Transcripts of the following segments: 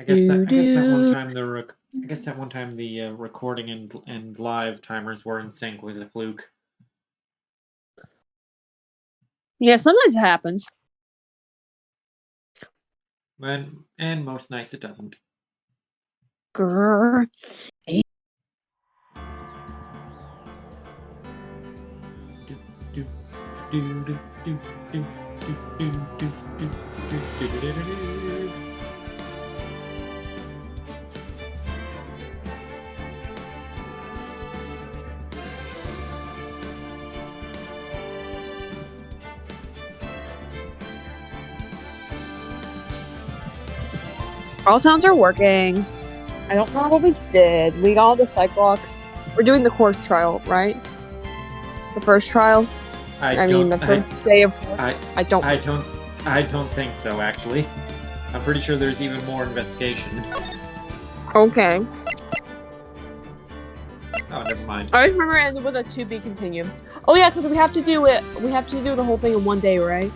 I guess that one Do. time the recording and live timers were in sync was a fluke. Yeah, sometimes it happens. And most nights it doesn't. Grrr. All sounds are working. I don't know what we did. We got all the psych blocks. We're doing the court trial, right? The first trial. The first day of court. I don't. I don't think so. Actually, I'm pretty sure there's even more investigation. Okay. Oh, never mind. I just remember it ended with a to be continued. Oh yeah, because we have to do it. We have to do the whole thing in one day, right?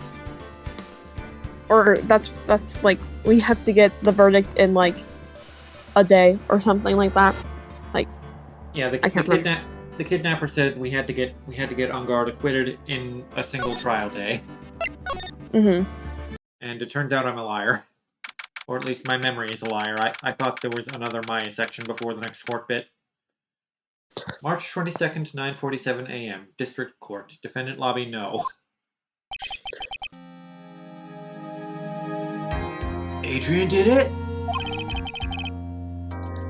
Or that's like we have to get the verdict in like a day or something like that. Like yeah, the kidnapper said we had to get Engard acquitted in a single trial day. Mm-hmm. And it turns out I'm a liar. Or at least my memory is a liar. I thought there was another Maya section before the next court bit. March 22nd, 9:47 a.m. District Court. Defendant lobby, no. Adrian did it?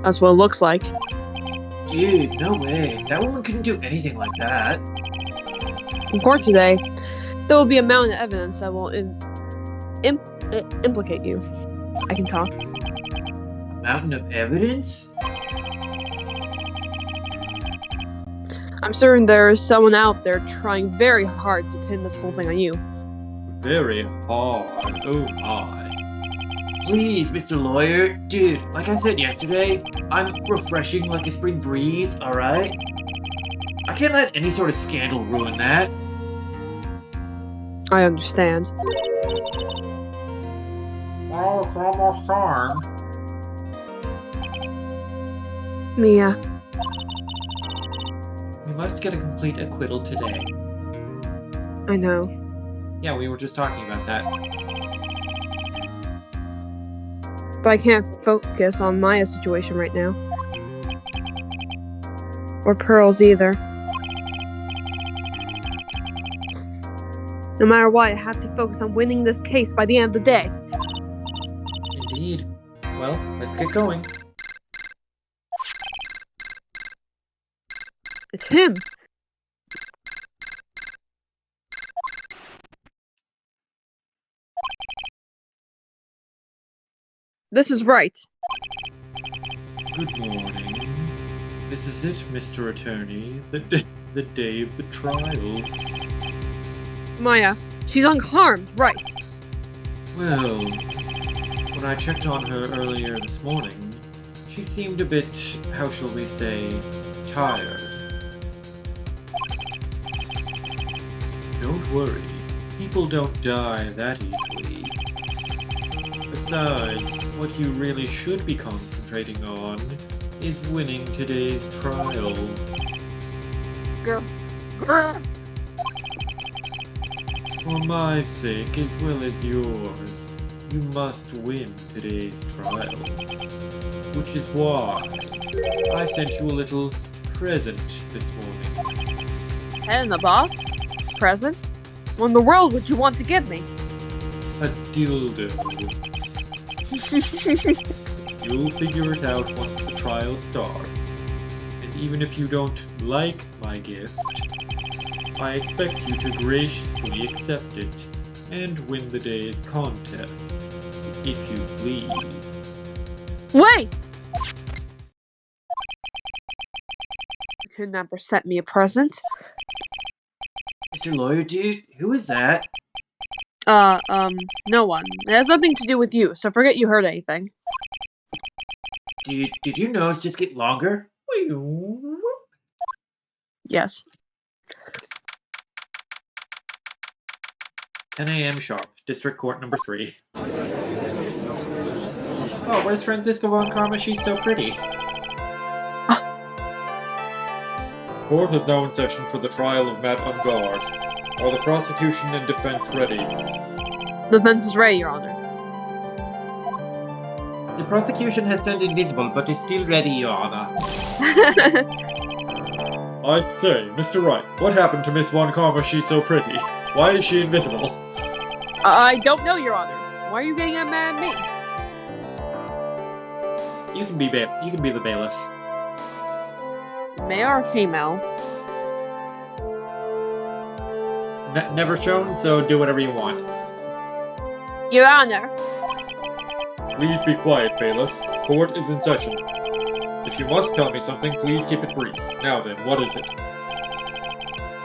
That's what it looks like. Dude, no way. That woman couldn't do anything like that. In court today, there will be a mountain of evidence that will implicate you. I can talk. A mountain of evidence? I'm certain there is someone out there trying very hard to pin this whole thing on you. Very hard. Oh my. Please, Mr. Lawyer. Dude, like I said yesterday, I'm refreshing like a spring breeze, alright? I can't let any sort of scandal ruin that. I understand. Oh, it's almost time. Mia. We must get a complete acquittal today. I know. Yeah, we were just talking about that. But I can't focus on Maya's situation right now. Or Pearl's either. No matter what, I have to focus on winning this case by the end of the day. Indeed. Well, let's get going. It's him! This is right. Good morning. This is it, Mr. Attorney. The day of the trial. Maya, she's unharmed, right? Well, when I checked on her earlier this morning, she seemed a bit, how shall we say, tired. Don't worry, people don't die that easily. Besides, what you really should be concentrating on is winning today's trial. Girl. For my sake as well as yours, you must win today's trial. Which is why I sent you a little present this morning. Head in the box? Present? What in the world would you want to give me? A dildo. You'll figure it out once the trial starts. And even if you don't like my gift, I expect you to graciously accept it and win the day's contest, if you please. Wait! The kidnapper sent me a present. Mr. Lawyer, dude, who is that? No one. It has nothing to do with you, so forget you heard anything. Did your nose just get longer? Yes. 10 a.m. sharp, District Court number 3. Oh, where's Francisco von Karma? She's so pretty. Court is now in session for the trial of Matt Engard. Are the prosecution and defense ready? The defense is ready, Your Honor. The prosecution has turned invisible, but is still ready, Your Honor. I say, Mr. Wright, what happened to Miss Von Karma? She's so pretty. Why is she invisible? I don't know, Your Honor. Why are you getting mad at me? You can be the bailiff. Male or female? Never shown, so do whatever you want. Your Honor. Please be quiet, bailiff. Court is in session. If you must tell me something, please keep it brief. Now then, what is it?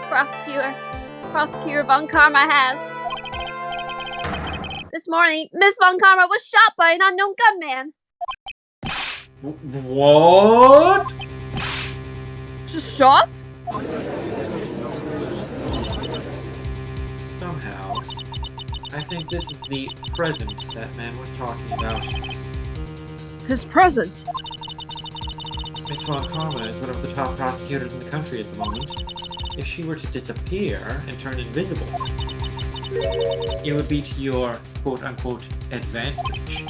Prosecutor Von Karma has. This morning, Miss Von Karma was shot by an unknown gunman. What? Shot? Somehow, I think this is the present that man was talking about. His present? Miss Von Karma is one of the top prosecutors in the country at the moment. If she were to disappear and turn invisible, it would be to your quote-unquote advantage.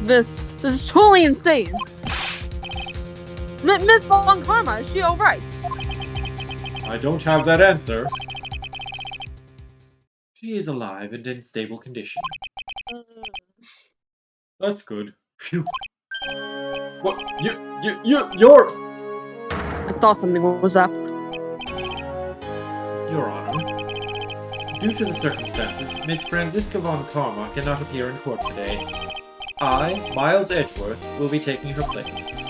This is totally insane. Miss Von Karma, is she alright? I don't have that answer. She is alive and in stable condition. That's good. Phew. What? You're... I thought something was up. Your Honor. Due to the circumstances, Miss Francisca Von Karma cannot appear in court today. I, Miles Edgeworth, will be taking her place.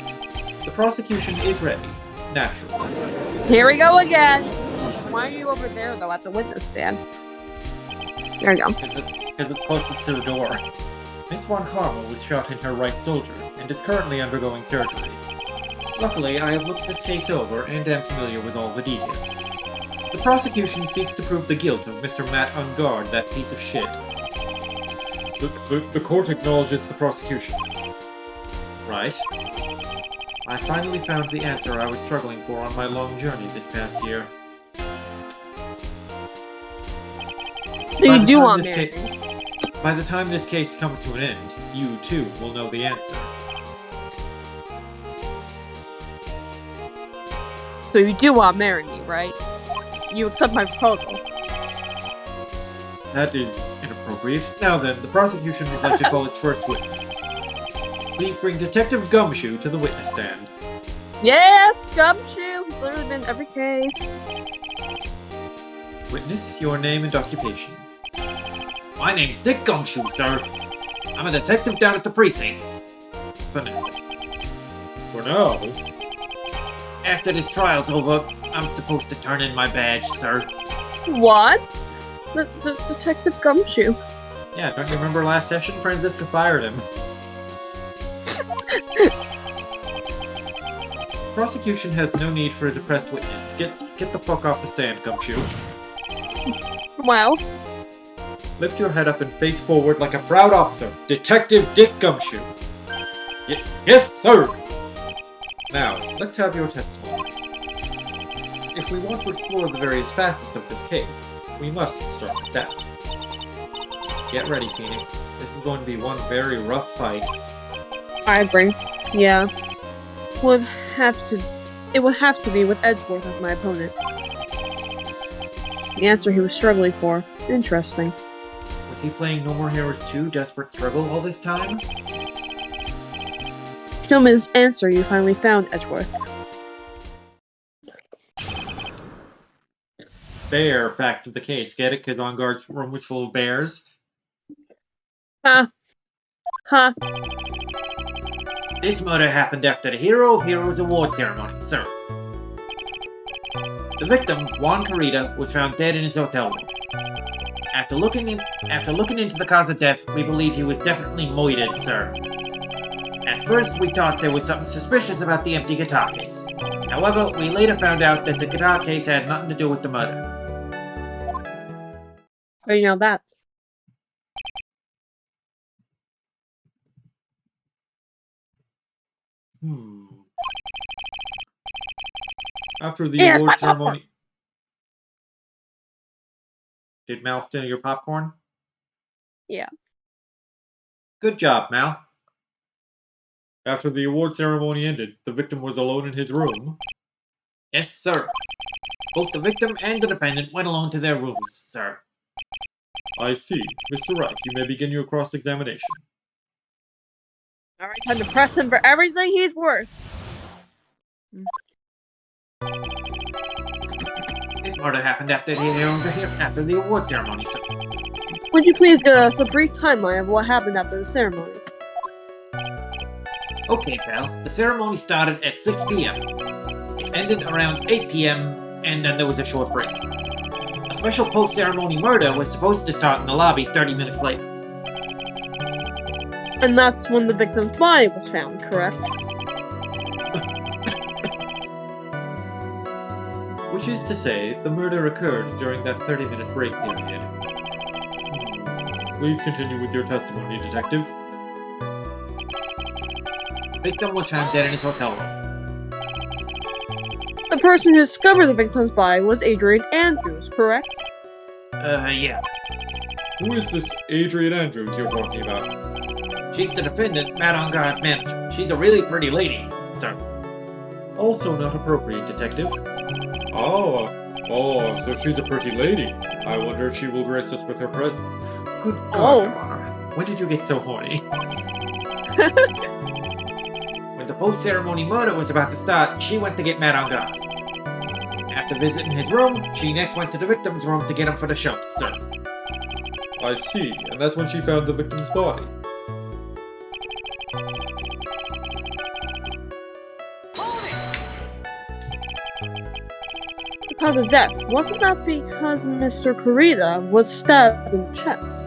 The prosecution is ready, naturally. Here we go again! Why are you over there, though, at the witness stand? There we go. Because it's closest to the door. Miss Von Karma was shot in her right shoulder, and is currently undergoing surgery. Luckily, I have looked this case over, and am familiar with all the details. The prosecution seeks to prove the guilt of Mr. Matt Engard, that piece of shit. The court acknowledges the prosecution. Right. I finally found the answer I was struggling for on my long journey this past year. So you do want Mary? By the time this case comes to an end, you too will know the answer. So you do want to marry me, right? You accept my proposal. That is inappropriate. Now then, the prosecution would like to call its first witness. Please bring Detective Gumshoe to the witness stand. Yes, Gumshoe! He's literally been in every case. Witness, your name and occupation. My name's Dick Gumshoe, sir. I'm a detective down at the precinct. For now. For now? After this trial's over, I'm supposed to turn in my badge, sir. What? The Detective Gumshoe. Yeah, don't you remember last session? Francisca fired him. Prosecution has no need for a depressed witness. Get the fuck off the stand, Gumshoe. Well. Lift your head up and face forward like a proud officer. Detective Dick Gumshoe. Yes, sir! Now, let's have your testimony. If we want to explore the various facets of this case, we must start with that. Get ready, Phoenix. This is going to be one very rough fight. I agree. Yeah. It would have to be with Edgeworth as my opponent. The answer he was struggling for. Interesting. Was he playing No More Heroes 2 Desperate Struggle all this time? Show me this answer you finally found, Edgeworth. Bear facts of the case. Get it? Because Engard's room was full of bears? Huh. This murder happened after the Hero of Heroes award ceremony, sir. The victim, Juan Carita, was found dead in his hotel room. After looking into the cause of death, we believe he was definitely moited, sir. At first, we thought there was something suspicious about the empty guitar case. However, we later found out that the guitar case had nothing to do with the murder. Oh, you know that. After the Here's my award popcorn. ceremony... Did Mal steal your popcorn? Yeah. Good job, Mal. After the award ceremony ended, the victim was alone in his room. Yes, sir. Both the victim and the defendant went alone to their rooms, sir. I see. Mr. Wright, you may begin your cross-examination. Alright, time to press him for everything he's worth. This murder happened after the award ceremony, sir. Would you please give us a brief timeline of what happened after the ceremony? Okay, pal. The ceremony started at 6 p.m. It ended around 8 p.m., and then there was a short break. A special post-ceremony murder was supposed to start in the lobby 30 minutes later. And that's when the victim's body was found, correct? Which is to say, the murder occurred during that 30-minute break period. Please continue with your testimony, Detective. The victim was found dead in his hotel room. The person who discovered the victim's body was Adrian Andrews, correct? Yeah. Who is this Adrian Andrews you're talking about? She's the defendant, Matt Engard's manager. She's a really pretty lady, sir. Also not appropriate, Detective. Oh, so she's a pretty lady. I wonder if she will grace us with her presence. Good God, Your Honor. When did you get so horny? When the post-ceremony murder was about to start, she went to get Matt Engard. After visiting his room, she next went to the victim's room to get him for the show, sir. I see, and that's when she found the victim's body. Cause of death, wasn't that because Mr. Kurita was stabbed in the chest?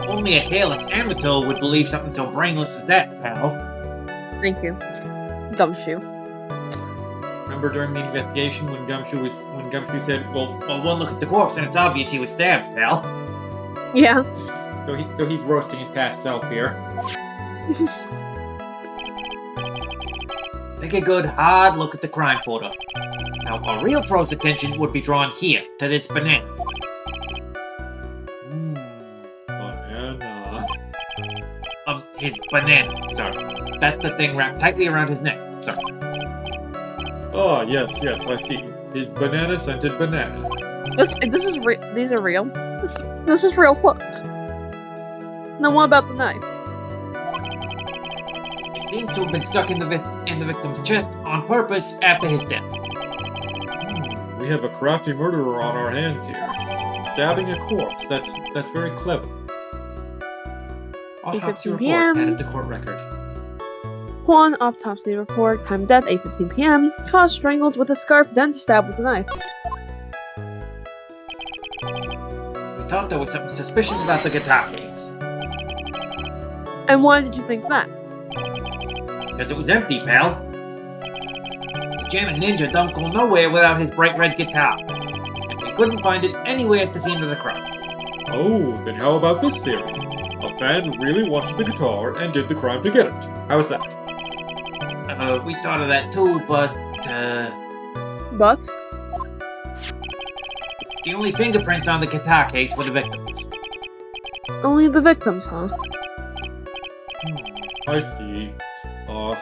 Only a careless amateur would believe something so brainless as that, pal. Thank you. Gumshoe. Remember during the investigation when Gumshoe said, well, one look at the corpse and it's obvious he was stabbed, pal. Yeah. So he's roasting his past self here. Take a good hard look at the crime photo. Now, a real pro's attention would be drawn here, to this banana. Banana. His banana, sir. That's the thing wrapped tightly around his neck, sir. Ah, yes, I see. His banana-scented banana. These are real. This is real quotes. Then what about the knife? It seems to have been stuck in the victim's chest on purpose after his death. We have a crafty murderer on our hands here. Stabbing a corpse. That's very clever. Autopsy 8:15 report p.m. added to court record. One autopsy report. Time of death 8:15 p.m. Cause strangled with a scarf, then stabbed with a knife. We thought there was something suspicious about the guitar case. And why did you think that? Because it was empty, pal. The jamming ninja don't go nowhere without his bright red guitar. And we couldn't find it anywhere at the scene of the crime. Oh, then how about this theory? A fan really wanted the guitar and did the crime to get it. How's that? We thought of that too, but, But? the only fingerprints on the guitar case were the victims. Only the victims, huh? I see.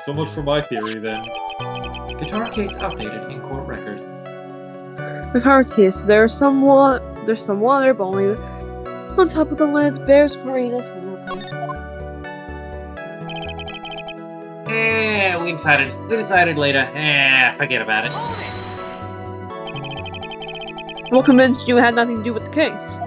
So much for my theory, then. Guitar case updated in court record. The car case, there's some water, but only on top of the lid bears Karina's fingerprints. We decided later. Forget about it. What convinced you it had nothing to do with the case?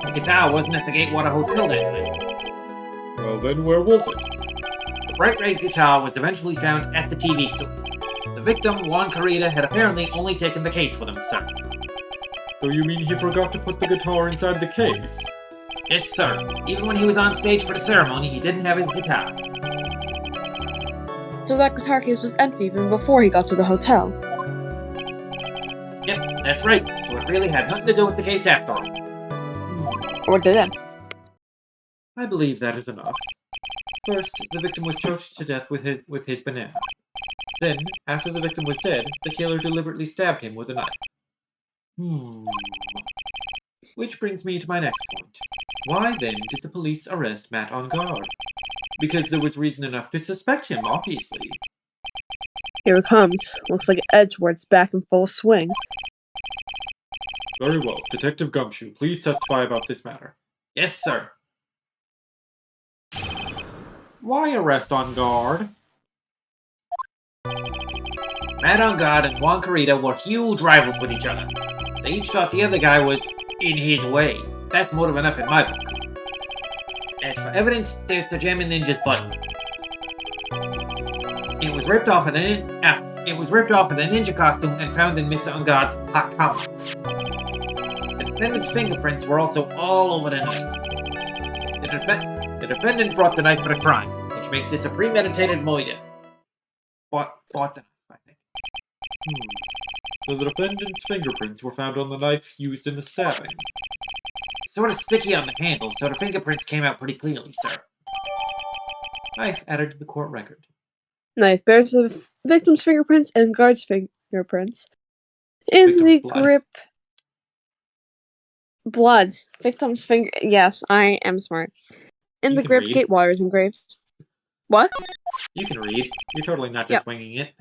The guitar wasn't at the Gatewater Hotel that night. Well, then where was it? The bright red guitar was eventually found at the TV store. The victim, Juan Carita, had apparently only taken the case with him, sir. So you mean he forgot to put the guitar inside the case? Yes, sir. Even when he was on stage for the ceremony, he didn't have his guitar. So that guitar case was empty even before he got to the hotel. Yep, that's right. So it really had nothing to do with the case after all. Or did it? I believe that is enough. First, the victim was choked to death with his banana. Then, after the victim was dead, the killer deliberately stabbed him with a knife. Which brings me to my next point. Why then did the police arrest Matt Engard? Because there was reason enough to suspect him, obviously. Here it comes. Looks like Edgeworth's back in full swing. Very well. Detective Gumshoe, please testify about this matter. Yes, sir. Why arrest Engard? Matt Engard and Juan Carita were huge rivals with each other. They each thought the other guy was in his way. That's motive enough in my book. As for evidence, there's the Jammin' Ninja's button. It was ripped off in a ninja costume and found in Mr. Engard's hakama. The defendant's fingerprints were also all over the knife. The defendant brought the knife for the crime, which makes this a premeditated murder. Bought the knife, I think. So the defendant's fingerprints were found on the knife used in the stabbing. Sort of sticky on the handle, so the fingerprints came out pretty clearly, sir. Knife added to the court record. Knife bears the victim's fingerprints and guard's fingerprints. In the grip... Blood. Victim's finger... Yes, I am smart. In the grip, Gatewire is engraved. What? You can read. You're totally not just winging it.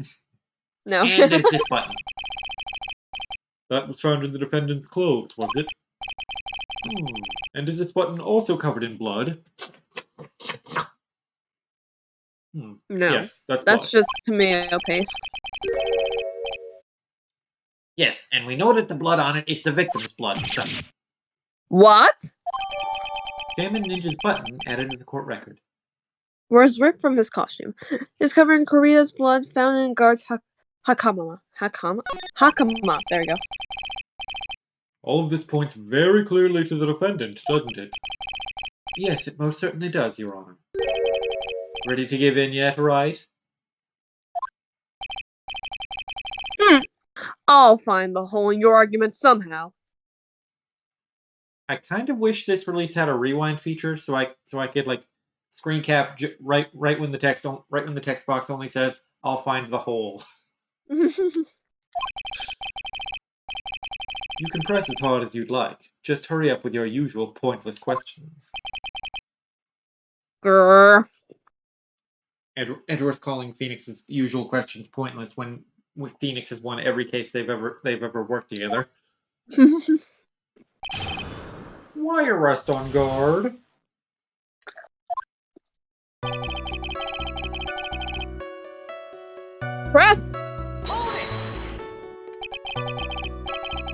No. And there's this button. That was found in the defendant's clothes, was it? And is this button also covered in blood? No. Yes, that's blood. That's just tomato paste. Yes, and we know that the blood on it is the victim's blood, so... What? Jammin' Ninja's button added to the court record. Was ripped from his costume. Is covered in Korea's blood found in guard's hakama. Hakama. There we go. All of this points very clearly to the defendant, doesn't it? Yes, it most certainly does, Your Honor. Ready to give in yet, right? I'll find the hole in your argument somehow. I kind of wish this release had a rewind feature, so I could like screen cap right when the text box only says "I'll find the hole." You can press as hard as you'd like. Just hurry up with your usual pointless questions. Grrr. Edgeworth calling Phoenix's usual questions pointless when Phoenix has won every case they've ever worked together. Why arrest Engard? Press!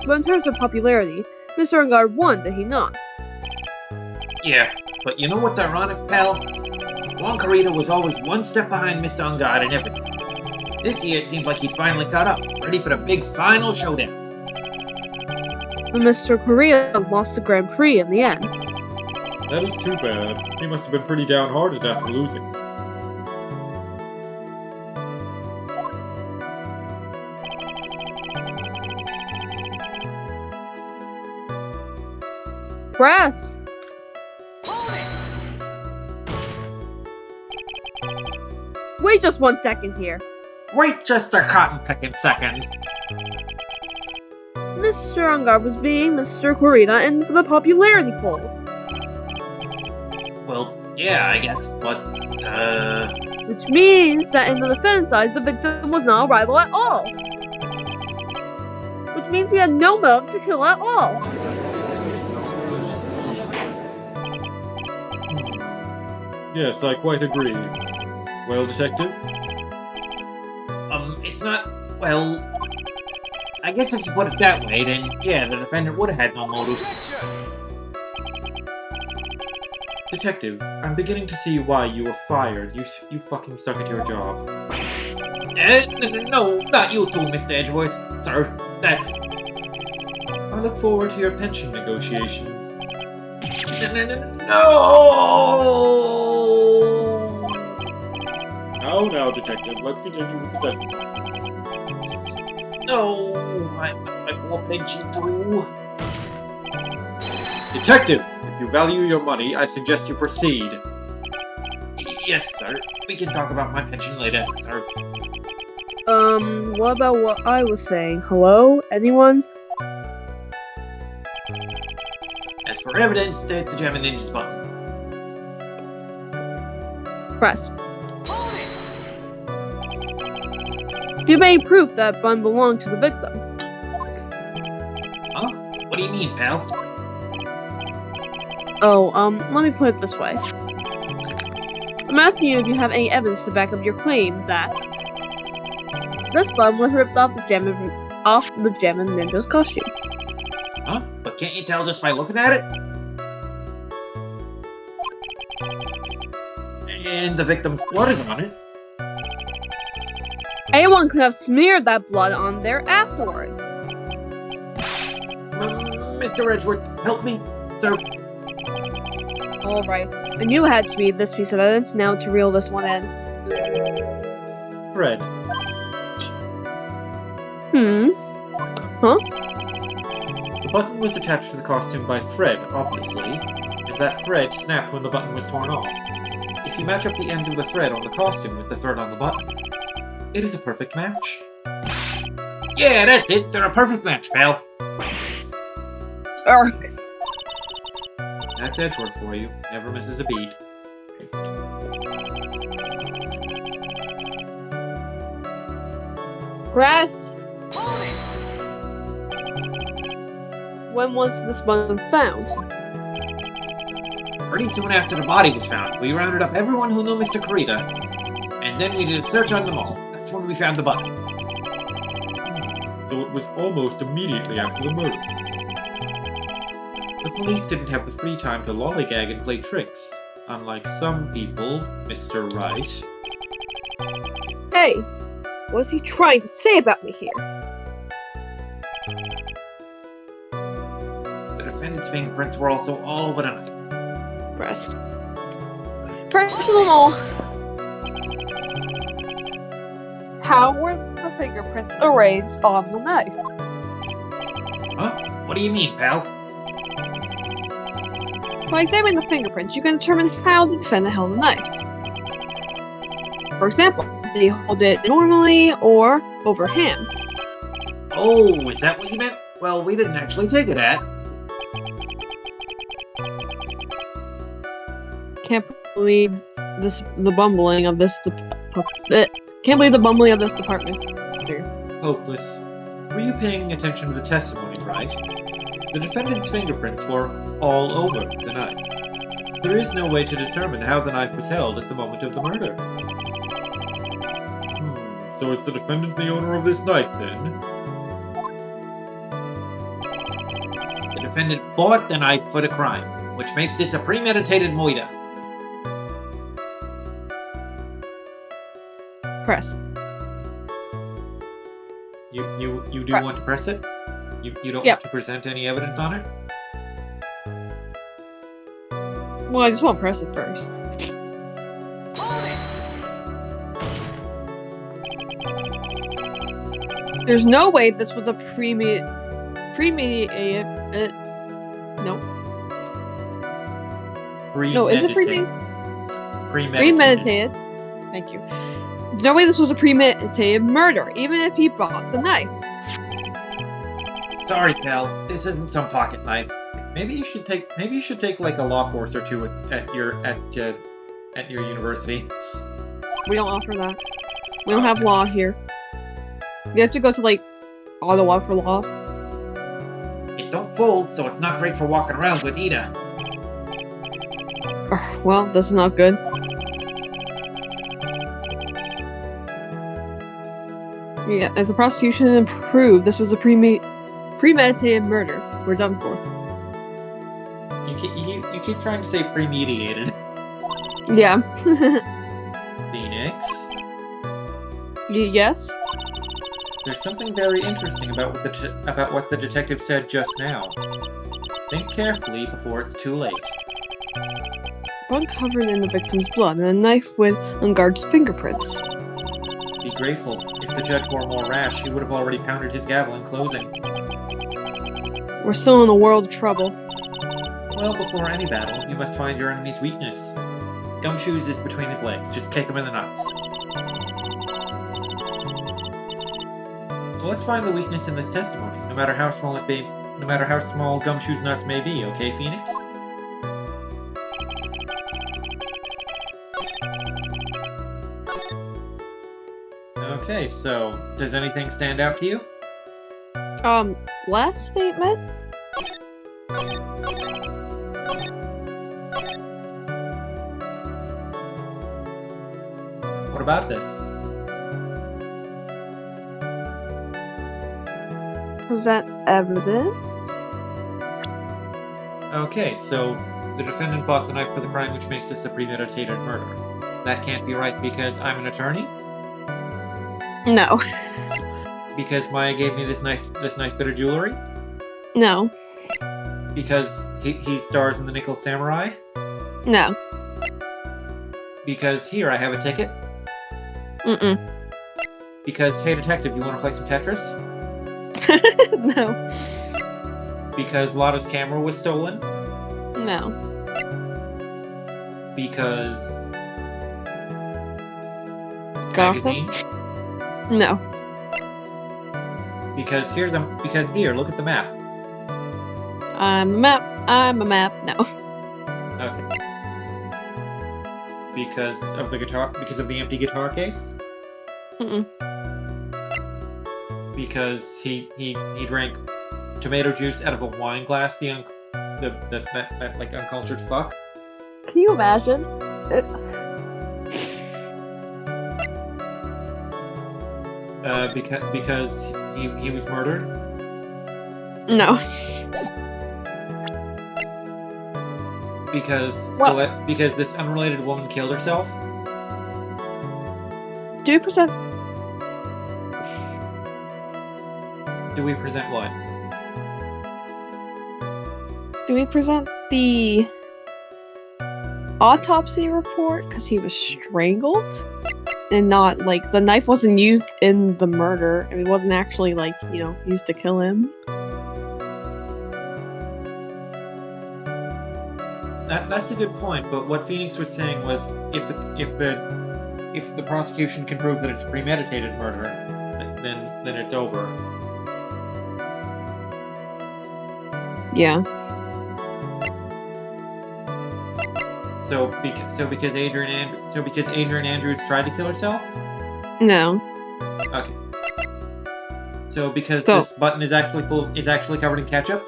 But in terms of popularity, Mr. Engard won, did he not? Yeah, but you know what's ironic, pal? Juan Carita was always one step behind Mr. Engard and everything. This year it seems like he'd finally caught up, ready for the big final showdown. But Mr. Korea lost the Grand Prix in the end. That is too bad. He must have been pretty downhearted after losing. Press! Wait just 1 second here. Wait just a cotton-picking second. Mr. Engard was beating Mr. Korea in the popularity polls. Well, yeah, I guess, but, Which means that in the defendant's eyes, the victim was not a rival at all. Which means he had no motive to kill at all. Yes, I quite agree. Well, Detective? it's not, well... I guess if you put it that way, then, yeah, the defendant would have had no motive. Detective, I'm beginning to see why you were fired. You fucking suck at your job. No, not you too, Mr. Edgeworth. Sir, that's... I look forward to your pension negotiations. No! Now, Detective, let's continue with the testimony. No, I want pension too. Detective, if you value your money, I suggest you proceed. Yes, sir. We can talk about my pension later, sir. What about what I was saying? Hello? Anyone? As for evidence, there's the Gem and Ninjas button. Press. You made proof that bun belonged to the victim. Huh? What do you mean, pal? Oh, let me put it this way. I'm asking you if you have any evidence to back up your claim that this bun was ripped off the Gem and Ninja's costume. Huh? But can't you tell just by looking at it? And the victim's blood is on it. Anyone could have smeared that blood on there afterwards. Mr. Edgeworth, help me, sir. Alright, I knew it had to be this piece of evidence now to reel this one in. Fred. Huh? The button was attached to the costume by thread, obviously, and that thread snapped when the button was torn off. If you match up the ends of the thread on the costume with the thread on the button, it is a perfect match. Yeah, that's it. They're a perfect match, pal. That's Edgeworth for you. Never misses a beat. Press! When was this bun found? Pretty soon after the body was found, we rounded up everyone who knew Mr. Kurita, and then we did a search on them all. That's when we found the button. So it was almost immediately after the murder. The police didn't have the free time to lollygag and play tricks, unlike some people, Mr. Wright. Hey, what's he trying to say about me here? The defendant's fingerprints were also all over the knife. Press. Press them all! How were the fingerprints arranged on the knife? Huh? What do you mean, pal? By examining the fingerprints, you can determine how the defendant held the knife. For example, did he hold it normally or overhand? Oh, is that what you meant? Well, we didn't actually take it at. Can't believe the bumbling of this department. Hopeless. Were you paying attention to the testimony, right? The defendant's fingerprints were all over the knife. There is no way to determine how the knife was held at the moment of the murder. So is the defendant the owner of this knife, then? The defendant bought the knife for the crime, which makes this a premeditated murder. Press. You do Press. want to press it? You don't Yep. want to present any evidence on it? Well, I just want to press it first. There's no way this was a premeditated. No. No, is it premeditated? Thank you. There's no way this was a premeditated murder, even if he bought the knife. Sorry, pal. This isn't some pocket knife. Maybe you should take like a law course or two at your university. We don't offer that. We don't have law here. You have to go to like Ottawa for law. It don't fold, so it's not great for walking around with either. Well, this is not good. Yeah, as the prosecution proved, this was a premeditated murder. We're done for. You keep trying to say premeditated. Yeah. Phoenix. Yes? There's something very interesting about what the detective said just now. Think carefully before it's too late. One covered in the victim's blood and a knife with Engard's fingerprints. Be grateful. If the judge were more rash, he would have already pounded his gavel in closing. We're still in a world of trouble. Well, before any battle, you must find your enemy's weakness. Gumshoes is between his legs. Just kick him in the nuts. So let's find the weakness in this testimony, no matter how small Gumshoe's nuts may be, okay, Phoenix? Okay, so does anything stand out to you? Last statement? What about this? Present evidence? Okay, so the defendant bought the knife for the crime, which makes this a premeditated murder. That can't be right because I'm an attorney? No. Because Maya gave me this nice bit of jewelry? No. Because he stars in the Nickel Samurai? No. Because here, I have a ticket? Mm-mm. Because, hey detective, you want to play some Tetris? No. Because Lotta's camera was stolen? No. Because... Gossip? magazine? No. Because here, look at the map. I'm a map. No. Okay. Because of the empty guitar case? Mm-mm. Because he drank tomato juice out of a wine glass, that like uncultured fuck? Can you imagine? Because he was murdered? No. Because this unrelated woman killed herself? Do we present? Do we present what? Do we present the autopsy report? Because he was strangled? And not, like, the knife wasn't used in the murder. I mean, it wasn't actually, like, used to kill him. That's a good point, but what Phoenix was saying was if the prosecution can prove that it's premeditated murder, then it's over. Yeah. So because Adrian Andrews tried to kill herself? No. Okay. So because this button is actually covered in ketchup?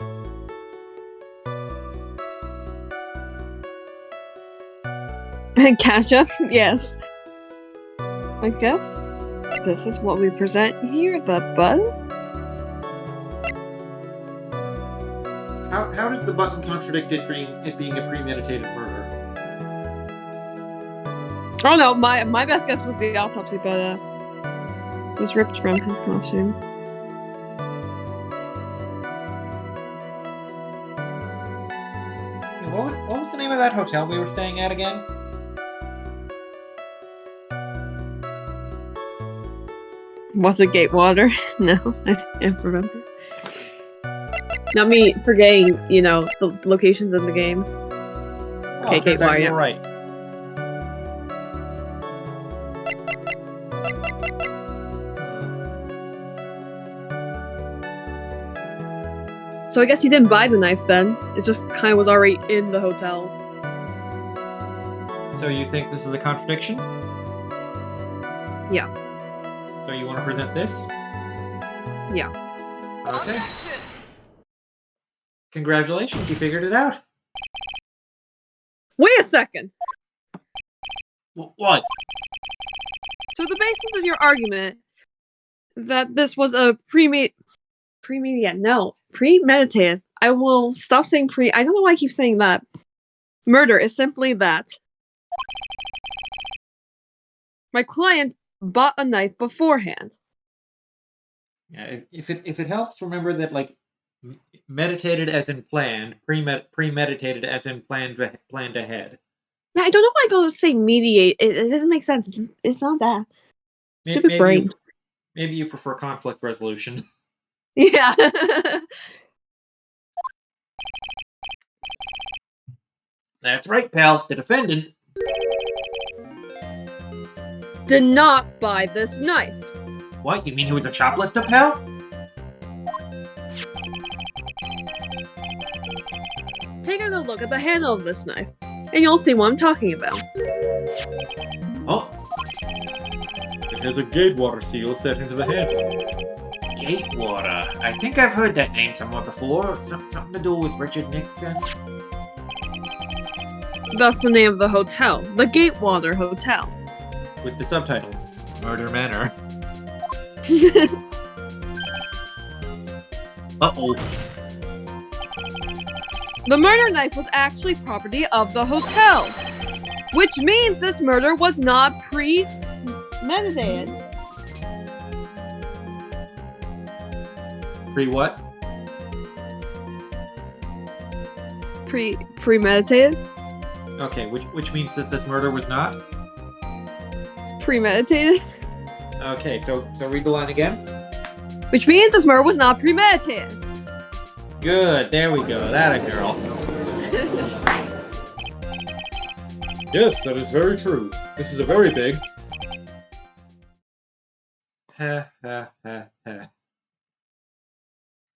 Ketchup? Yes. I guess this is what we present here, the button? How does the button contradict it being a premeditated murder? Oh no, my best guess was the autopsy, but it was ripped from his costume. What was the name of that hotel we were staying at again? Was it Gatewater? No, I can't remember. Not me forgetting, the locations in the game. Okay, Gatewater. You're right. So I guess he didn't buy the knife then. It just kind of was already in the hotel. So you think this is a contradiction? Yeah. So you want to present this? Yeah. Okay. Congratulations, you figured it out. Wait a second! What? So the basis of your argument that this was a premeditated. I will stop saying I don't know why I keep saying that. Murder is simply that my client bought a knife beforehand. Yeah, if it helps, remember that like meditated as in planned, premeditated as in planned ahead. Yeah, I don't know why I don't say mediate. It doesn't make sense. It's not that. Stupid brain. Maybe you prefer conflict resolution. Yeah. That's right, pal. The defendant did not buy this knife. What, you mean he was a shoplifter, pal? Take a good look at the handle of this knife, and you'll see what I'm talking about. Oh, It has a Gatewater seal set into the handle. Gatewater. I think I've heard that name somewhere before. Something to do with Richard Nixon? That's the name of the hotel, the Gatewater Hotel. With the subtitle, Murder Manor. Uh-oh. The murder knife was actually property of the hotel, which means this murder was not premeditated. Pre-what? Premeditated? Okay, which means that this murder was not? Premeditated? Okay, so read the line again. Which means this murder was not premeditated. Good, there we go. That a girl. yes, that is very true. This is a very big... Ha ha ha ha.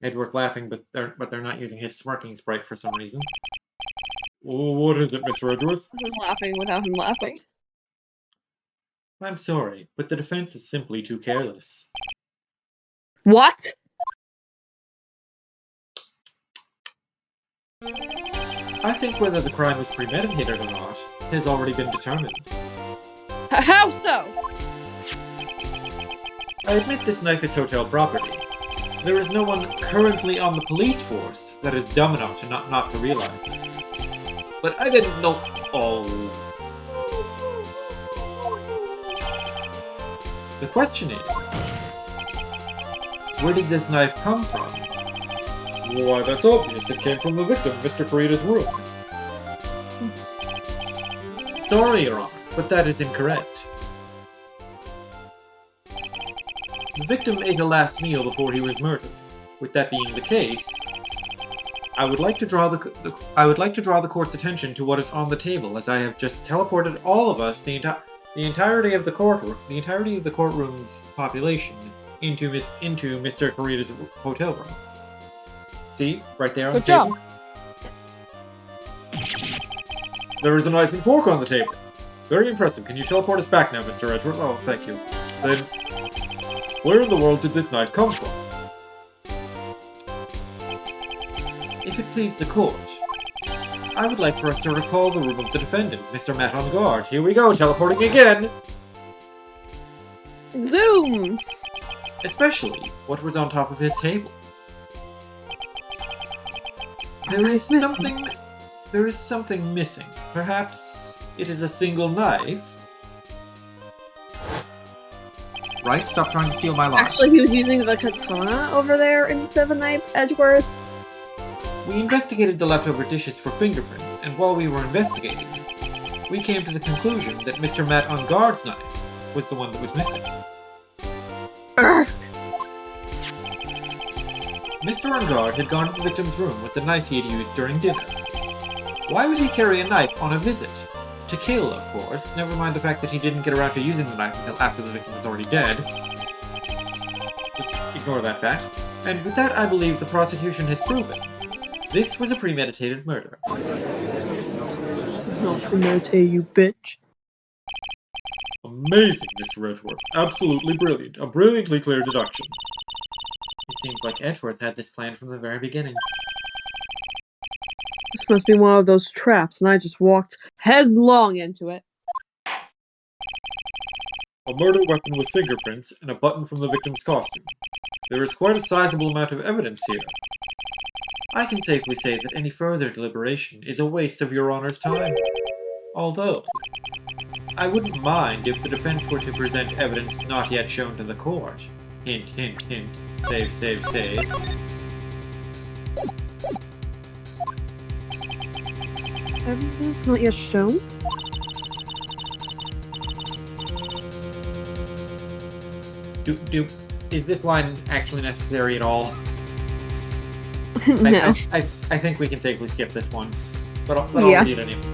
Edward laughing, but they're not using his smirking sprite for some reason. What is it, Mr. Edgeworth? This is laughing without him laughing. I'm sorry, but the defense is simply too careless. What? I think whether the crime was premeditated or not has already been determined. How so? I admit this knife is hotel property. There is no one currently on the police force that is dumb enough to not to realize it. But I didn't know. Oh. The question is, where did this knife come from? Why, that's obvious. It came from the victim, Mr. Kurita's room. Sorry, Your Honor, but that is incorrect. The victim ate a last meal before he was murdered. With that being the case, I would like to draw the court's attention to what is on the table, as I have just teleported all of us, the entirety of the courtroom's population, into Mr. Kurita's hotel room. See, right there on the table. There is a knife and fork on the table. Very impressive. Can you teleport us back now, Mr. Edgeworth? Oh, thank you. Then, where in the world did this knife come from? If it please the court, I would like for us to recall the room of the defendant, Mr. Matt Engard. Here we go, teleporting again! Zoom! Especially what was on top of his table. There is something missing. Perhaps it is a single knife? Right? Stop trying to steal my lines. Actually, he was using the katana over there instead of a knife, Edgeworth. We investigated the leftover dishes for fingerprints, and while we were investigating, we came to the conclusion that Mr. Matt Engard's knife was the one that was missing. Urgh. Mr. Engard had gone to the victim's room with the knife he had used during dinner. Why would he carry a knife on a visit? To kill, of course, never mind the fact that he didn't get around to using the knife until after the victim was already dead. Just ignore that fact. And with that, I believe the prosecution has proven this was a premeditated murder. Not premeditated, you bitch. Amazing, Mr. Edgeworth. Absolutely brilliant. A brilliantly clear deduction. It seems like Edgeworth had this planned from the very beginning. This must be one of those traps, and I just walked headlong into it. A murder weapon with fingerprints and a button from the victim's costume. There is quite a sizable amount of evidence here. I can safely say that any further deliberation is a waste of Your Honor's time. Although, I wouldn't mind if the defense were to present evidence not yet shown to the court. Hint, hint, hint. Save, save, save. Evidence not yet shown? Is this line actually necessary at all? No. I think we can safely skip this one. But Yeah.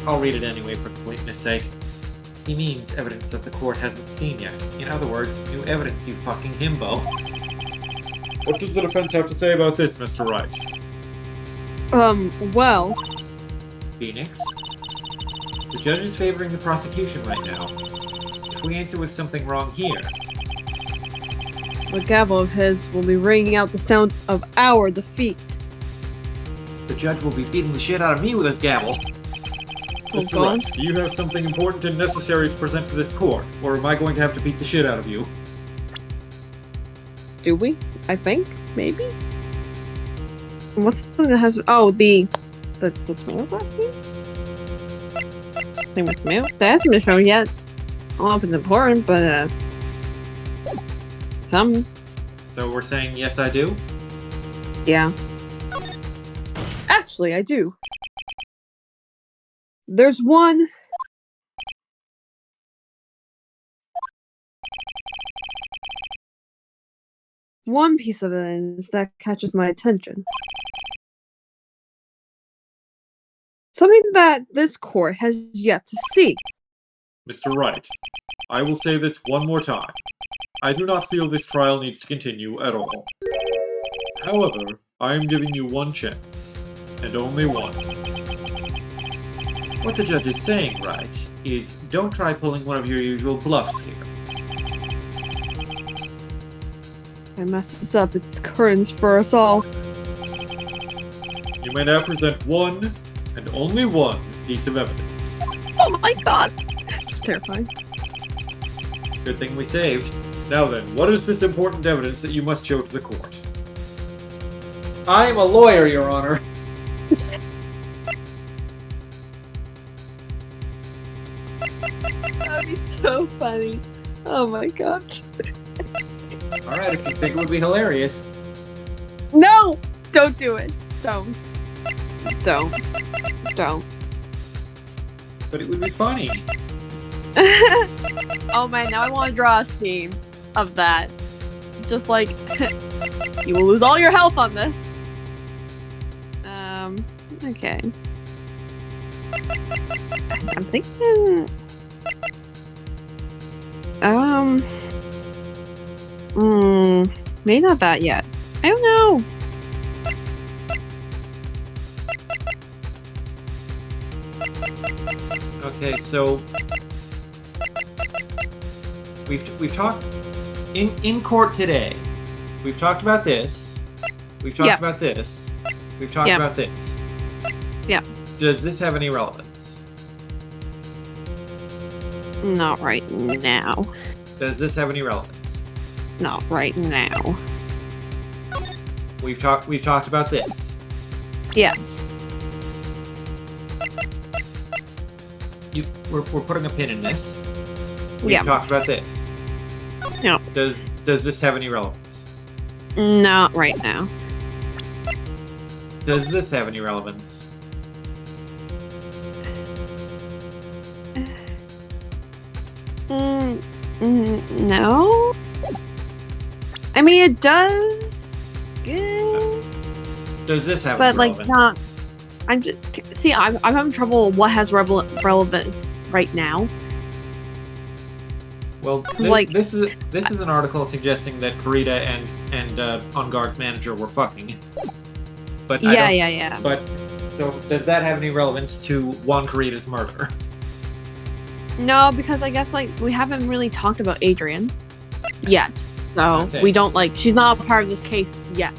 I'll read it anyway for completeness sake. He means evidence that the court hasn't seen yet. In other words, new evidence, you fucking himbo. What does the defense have to say about this, Mr. Wright? Well, Phoenix? The judge is favoring the prosecution right now. If we answer with something wrong here, the gavel of his will be ringing out the sound of our defeat. the judge will be beating the shit out of me with his gavel. Oh, Mr. God. Wright, do you have something important and necessary to present to this court, or am I going to have to beat the shit out of you? Do we? I think? Maybe? What's something that has... Oh, the tomato glass game? Thing with tomato? That hasn't been shown yet. I don't know if it's important, but, some... So we're saying yes, I do? Yeah. Actually, I do. There's one... One piece of evidence that catches my attention. Something that this court has yet to see. Mr. Wright, I will say this one more time. I do not feel this trial needs to continue at all. However, I am giving you one chance, and only one. What the judge is saying, right, is don't try pulling one of your usual bluffs here. If I mess this up, it's curtains for us all. You may now present one, and only one, piece of evidence. Oh my god! It's terrifying. Good thing we saved. Now then, what is this important evidence that you must show to the court? I am a lawyer, Your Honor. That'd be so funny. Oh my god. Alright, if you think it would be hilarious. No! Don't do it. Don't. Don't. Don't. But it would be funny. Oh man, now I want to draw a scheme of that. Just like, you will lose all your health on this. Okay. I'm thinking... maybe not that yet. I don't know. Okay, so we've talked in court today. We've talked about this. We've talked about this. We've talked about this. Yeah. Does this have any relevance? Not right now. Does this have any relevance? Not right now. We've talked about this. Yes. We're putting a pin in this. We've talked about this. No. Does this have any relevance? Not right now. Does this have any relevance? No. I mean, it does. Good. Does this have But any like relevance? not. I'm just see. I'm having trouble. What has relevance right now? Well, this is an article suggesting that Kurita and Engard's manager were fucking. But Yeah. But so does that have any relevance to Juan Kurita's murder? No, because I guess like we haven't really talked about Adrian yet, so Okay. we don't like. She's not a part of this case yet.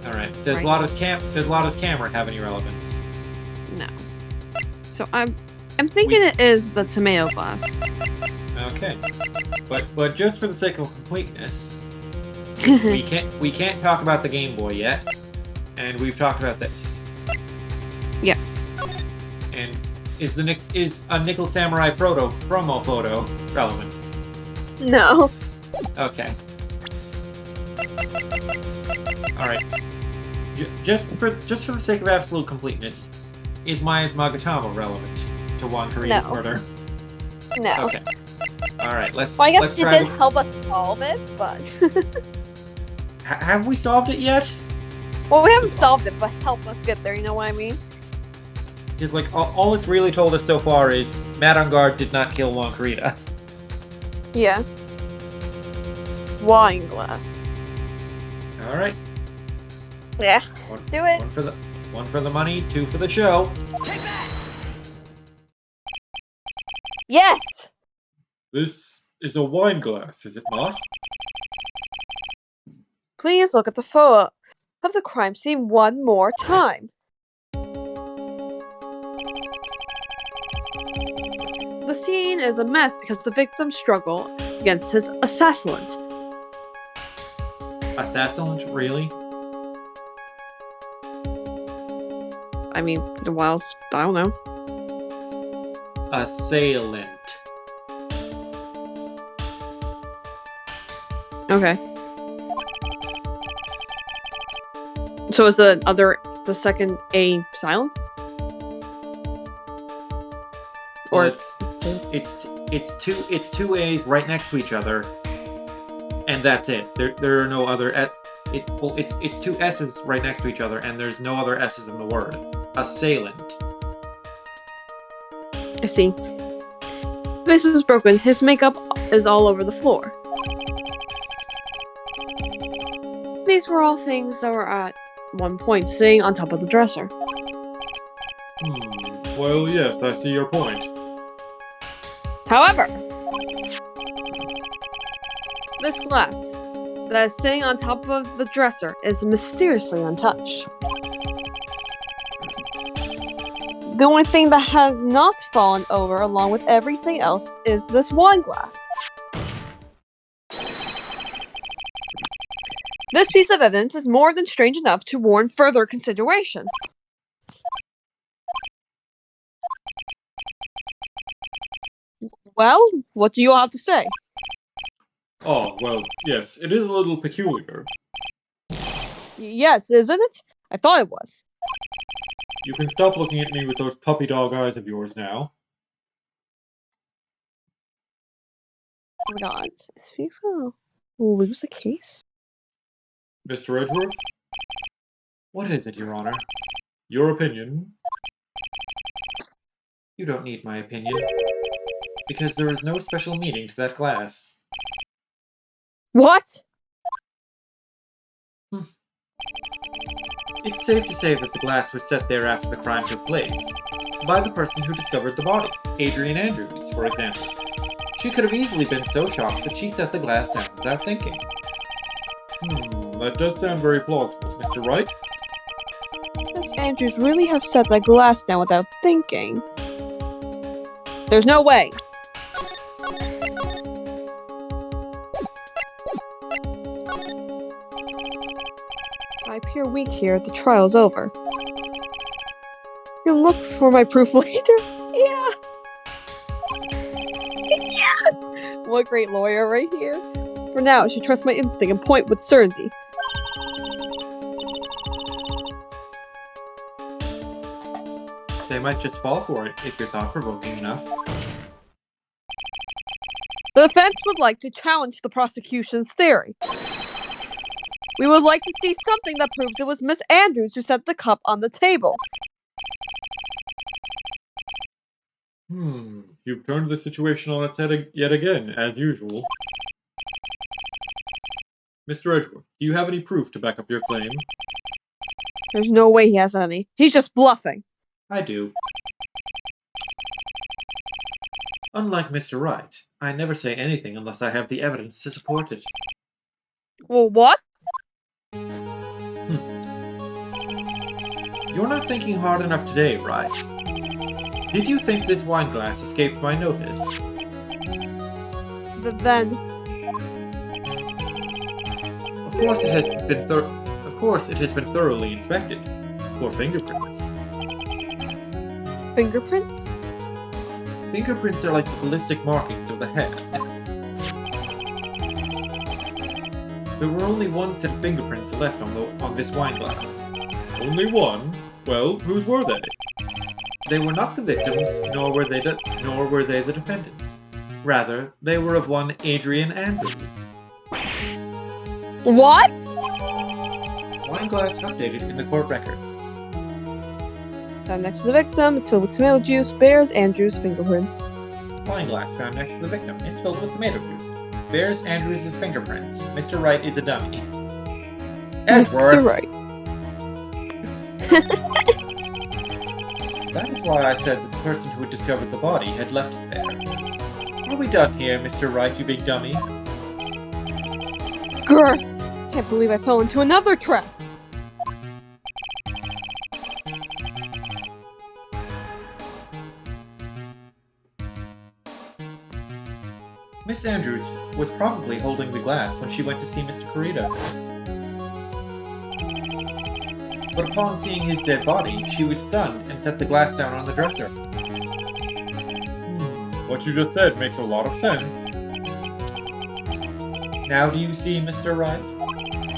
All right. Does Right. Lotta's camera have any relevance? No. So I'm thinking it is the tomato glass. Okay. But just for the sake of completeness, we can't talk about the Game Boy yet, and we've talked about this. Yeah. And is a Nickel Samurai promo photo relevant? No. Okay. All right. Just for the sake of absolute completeness, is Maya's Magatama relevant to Juan Kurita's No. murder? No. Okay. All right. Let's. Well, I guess let's it try did help us solve it, but Have we solved it yet? well, we haven't solved it, but help us get there. You know what I mean? Because, like, all it's really told us so far is Matt Engard did not kill Wonkarita. Yeah. Wine glass. Alright. Yeah. Do it. One for the money, two for the show. Yes! This is a wine glass, is it not? Please look at the photo of the crime scene one more time. The scene is a mess because the victims struggle against his assailant. Assailant, really? I mean, I don't know. Assailant. Okay. So is the second A silent? Or Well, it's two A's right next to each other, and that's it. There are no other it's two S's right next to each other, and there's no other S's in the word. Assailant. I see. This is broken. His makeup is all over the floor. These were all things that were at one point sitting on top of the dresser. Well, yes, I see your point. However, this glass that is sitting on top of the dresser is mysteriously untouched. The only thing that has not fallen over along with everything else is this wine glass. This piece of evidence is more than strange enough to warrant further consideration. Well, what do you all have to say? Oh, well, yes, it is a little peculiar. Yes, isn't it? I thought it was. You can stop looking at me with those puppy dog eyes of yours now. Oh my god, is Felix gonna lose a case? Mr. Edgeworth? What is it, Your Honor? Your opinion? You don't need my opinion, because there is no special meaning to that glass. What? It's safe to say that the glass was set there after the crime took place, by the person who discovered the body, Adrian Andrews, for example. She could have easily been so shocked that she set the glass down without thinking. That does sound very plausible. Mr. Wright? Does Andrews really have set that glass down without thinking? There's no way. I appear weak here. The trial's over. You'll look for my proof later? Yeah. Yeah. What great lawyer right here. For now, I should trust my instinct and point with certainty. They might just fall for it if you're thought-provoking enough. The defense would like to challenge the prosecution's theory. We would like to see something that proves it was Miss Andrews who set the cup on the table. You've turned the situation on its head yet again, as usual. Mr. Edgeworth, do you have any proof to back up your claim? There's no way he has any. He's just bluffing. I do. Unlike Mr. Wright, I never say anything unless I have the evidence to support it. Well, what? You're not thinking hard enough today, Wright. Did you think this wine glass escaped my notice? Then... Of course it has been thoroughly inspected for fingerprints. Fingerprints? Fingerprints are like the ballistic markings of the hand. There were only one set of fingerprints left on this wine glass. Only one? Well, whose were they? They were not the victims, nor were they the defendants. Rather, they were of one Adrian Andrews. What? Wine glass updated in the court record. Found next to the victim, it's filled with tomato juice, bears Andrew's fingerprints. Wine glass found next to the victim. It's filled with tomato juice. Bears Andrews' fingerprints. Mr. Wright is a dummy. Edgeworth! So right. That is why I said that the person who had discovered the body had left it there. Are we done here, Mr. Wright, you big dummy? Grr! Can't believe I fell into another trap! Miss Andrews was probably holding the glass when she went to see Mr. Corita. But upon seeing his dead body, she was stunned and set the glass down on the dresser. What you just said makes a lot of sense. Now do you see, Mr. Wright?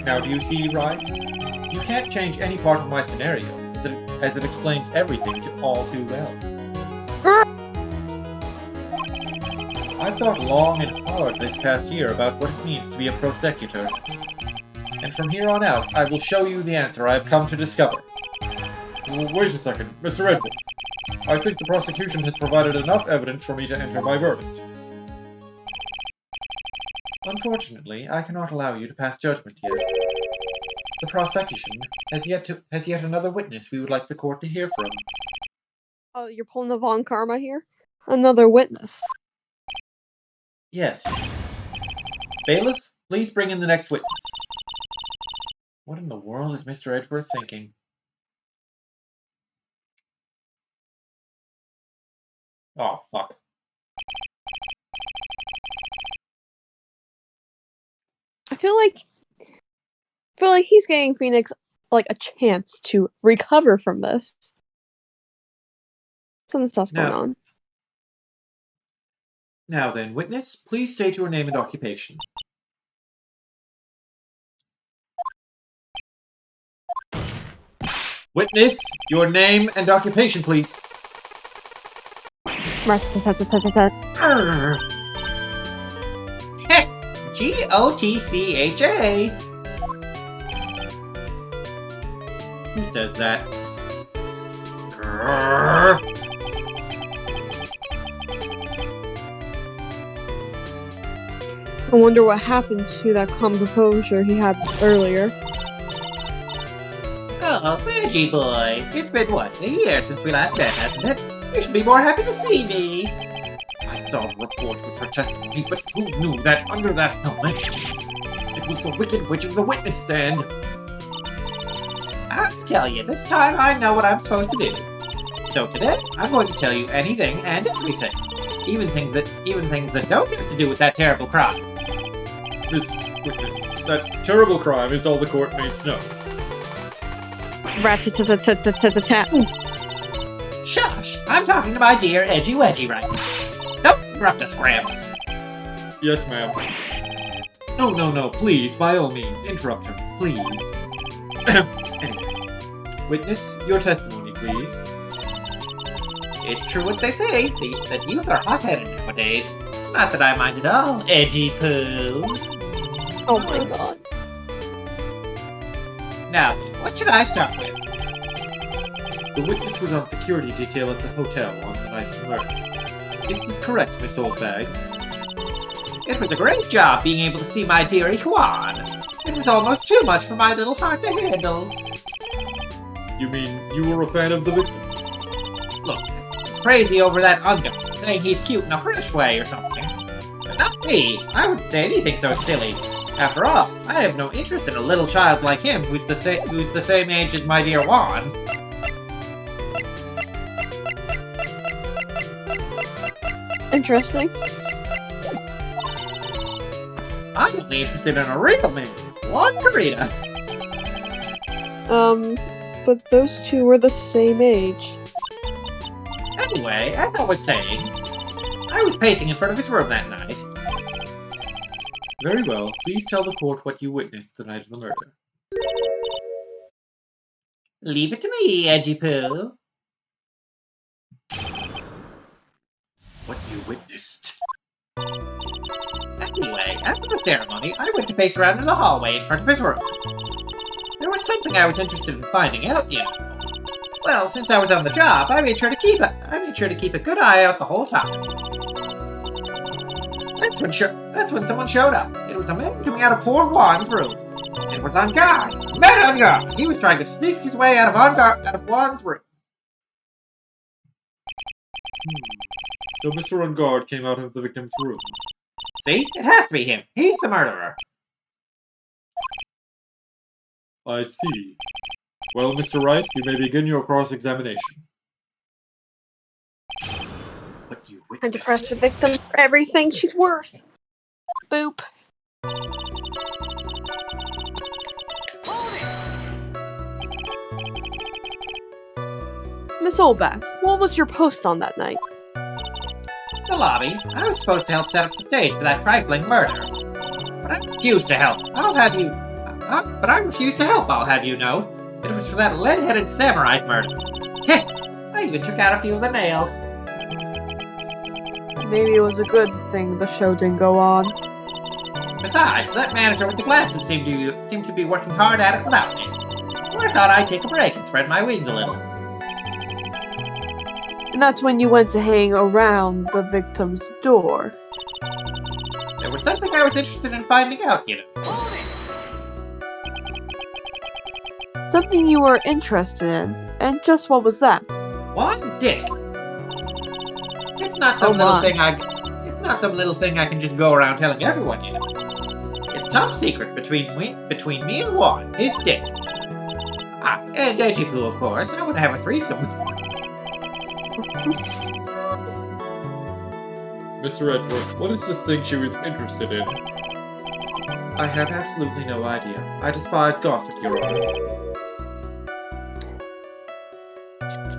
Now do you see, Wright? You can't change any part of my scenario, as it explains everything all too well. I've thought long and hard this past year about what it means to be a prosecutor. And from here on out, I will show you the answer I have come to discover. Wait a second, Mr. Edwards. I think the prosecution has provided enough evidence for me to enter my verdict. Unfortunately, I cannot allow you to pass judgment yet. The prosecution has yet another witness we would like the court to hear from. Oh, you're pulling a Von Karma here? Another witness. Yes. Bailiff, please bring in the next witness. What in the world is Mr. Edgeworth thinking? Oh, fuck. I feel like he's giving Phoenix like a chance to recover from this. Something stuff's going on. Now then, witness, please state your name and occupation. Witness, your name and occupation, please. G-O-T-C-H-A. Who says that? Grrr. I wonder what happened to that calm composure he had earlier. Oh, Reggie boy, it's been what, a year since we last met, hasn't it? You should be more happy to see me. I saw the report with her testimony, but who knew that under that helmet it was the Wicked Witch of the witness stand? I have to tell you, this time I know what I'm supposed to do. So today, I'm going to tell you anything and everything. Even things that don't have to do with that terrible crime. Miss Witness, that terrible crime is all the court needs to know. Rat-tat-tat-tat-tat-tat. Shush! I'm talking to my dear Edgy Wedgy right now. Nope, interrupt us, Gramps. Yes, ma'am. No, please, by all means, interrupt her, please. Anyway, witness, your testimony, please. It's true what they say, that youth are hot-headed nowadays. Not that I mind at all, Edgy Poo. Oh my god. Now, what should I start with? The witness was on security detail at the hotel on the night of the murder. Is this correct, Miss Oldbag? It was a great job being able to see my dearie Juan. It was almost too much for my little heart to handle. You mean you were a fan of the victim? Look, it's crazy over that Unga, saying he's cute in a fresh way or something. But not me. I wouldn't say anything so silly. After all, I have no interest in a little child like him who's the same age as my dear Juan. Interesting. I'm only interested in a real man, Juan Carita. But those two were the same age. Anyway, as I was saying, I was pacing in front of his room that night. Very well, please tell the court what you witnessed the night of the murder. Leave it to me, Edgy Poo. What you witnessed? Anyway, after the ceremony, I went to pace around in the hallway in front of his room. There was something I was interested in finding out, you know. Well, since I was on the job, I made sure to keep a good eye out the whole time. That's when someone showed up. It was a man coming out of poor Juan's room. It was Engard. Matt Engard! He was trying to sneak his way out of Juan's room. So Mr. Engard came out of the victim's room. See? It has to be him. He's the murderer. I see. Well, Mr. Wright, you may begin your cross-examination. What you Time to witnessed. press the victim for everything she's worth. Boop. Miss Olbach, what was your post on that night? The lobby. I was supposed to help set up the stage for that trifling murder. But I refused to help. I'll have you know. It was for that lead-headed samurai's murder. Heh! I even took out a few of the nails. Maybe it was a good thing the show didn't go on. Besides, that manager with the glasses seemed to be working hard at it without me. So I thought I'd take a break and spread my wings a little. And that's when you went to hang around the victim's door. There was something I was interested in finding out, you know. Something you were interested in. And just what was that? Juan's dick. It's not some little thing I can just go around telling everyone, you know. It's top secret between me and Juan, his dick. Ah, and Dejipu, of course. I want to have a threesome. Mr. Edgeworth, what is this thing she was interested in? I have absolutely no idea. I despise gossip, Your Honor.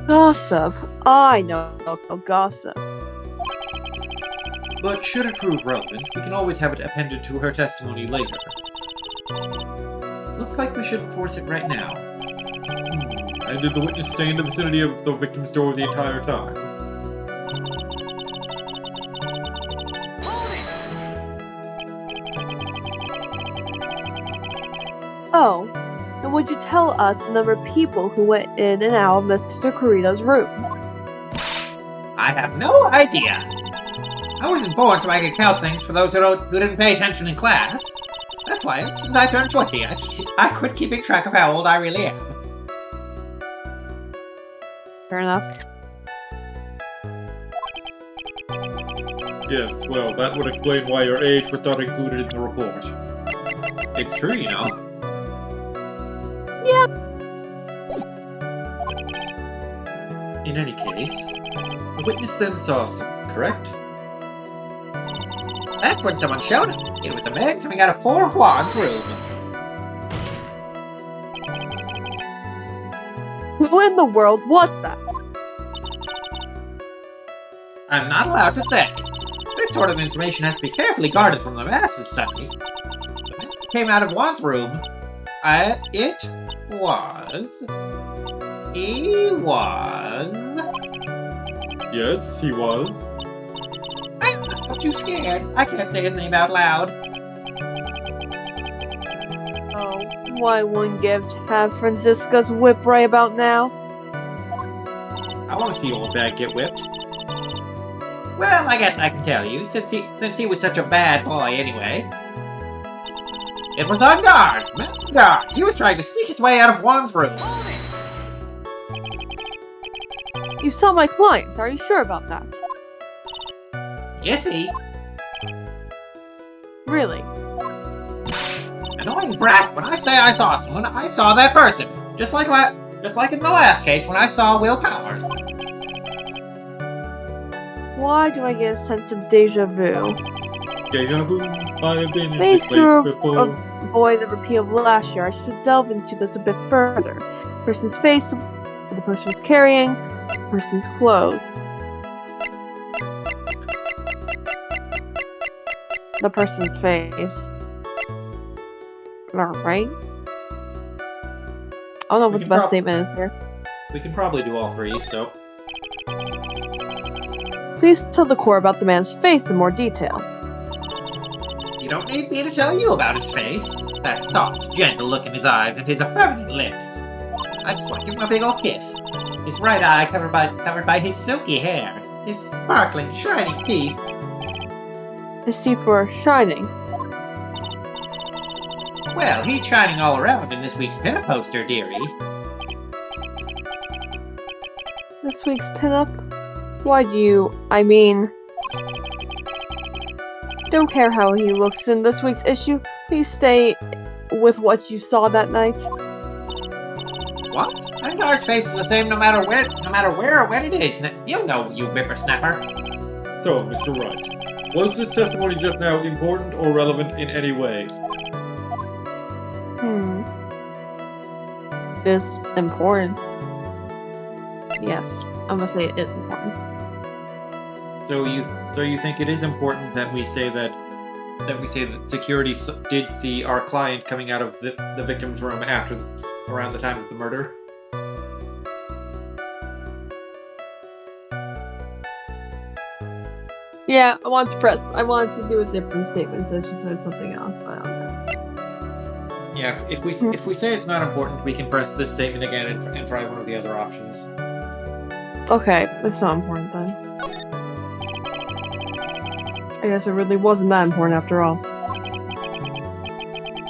Gossip. I know gossip. But should it prove relevant, we can always have it appended to her testimony later. Looks like we should enforce it right now. And did the witness stay in the vicinity of the victim's door the entire time? Oh, and would you tell us the number of people who went in and out of Mr. Kurita's room? I have no idea. I wasn't born so I could count things for those who didn't pay attention in class. That's why, since I turned 20, I quit keeping track of how old I really am. Fair enough. Yes, well, that would explain why your age was not included in the report. It's true, you know. In any case, the witness then saw someone, correct? That's when someone showed up. It was a man coming out of poor Juan's room. Who in the world was that? I'm not allowed to say. This sort of information has to be carefully guarded from the masses, Sonny. The man who came out of Juan's room, he was... Yes, he was. I'm too scared. I can't say his name out loud. Oh, why wouldn't Gift have Franziska's whip right about now? I want to see old bag get whipped. Well, I guess I can tell you, since he was such a bad boy anyway. It was Engard! Matt Engard! He was trying to sneak his way out of Juan's room. You saw my client, are you sure about that? You see, Really? annoying brat, when I say I saw someone, I saw that person. Just like in the last case when I saw Will Powers. Why do I get a sense of deja vu? Deja vu? I have been in this Based place on before. avoid the repeat of last year, I should delve into this a bit further. Person's face, what the person was carrying, person's clothes. The person's face. Right? I don't know what the best statement is here. We can probably do all three, so... Please tell the core about the man's face in more detail. You don't need me to tell you about his face. That soft, gentle look in his eyes and his effeminate lips. I just want to give him a big old kiss. His right eye covered by his silky hair. His sparkling, shining teeth. His teeth were shining. Well, he's shining all around in this week's pinup poster, dearie. This week's pinup? Why do you... I mean... Don't care how he looks in this week's issue. Please stay with what you saw that night. What? Engard's face is the same no matter where or when it is. You know, you whippersnapper. So, Mr. Wright, was this testimony just now important or relevant in any way? Is important. Yes, I'm gonna say it is important. So you think it is important that we say that security did see our client coming out of the victim's room around the time of the murder? Yeah, I wanted to do a different statement, so she said something else, but I don't know. Yeah, if we say it's not important, we can press this statement again and try one of the other options. Okay, it's not important then. I guess it really wasn't that important after all.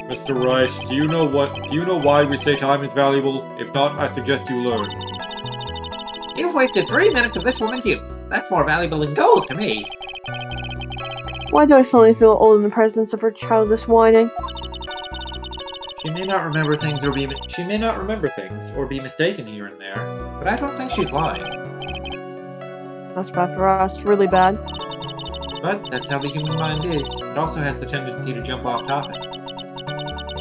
Mr. Wright, do you know why we say time is valuable? If not, I suggest you learn. You've wasted 3 minutes of this woman's youth. That's more valuable than gold to me. Why do I suddenly feel old in the presence of her childish whining? She may not remember things or be mistaken here and there, but I don't think she's lying. That's bad for us, really bad. But that's how the human mind is. It also has the tendency to jump off topic.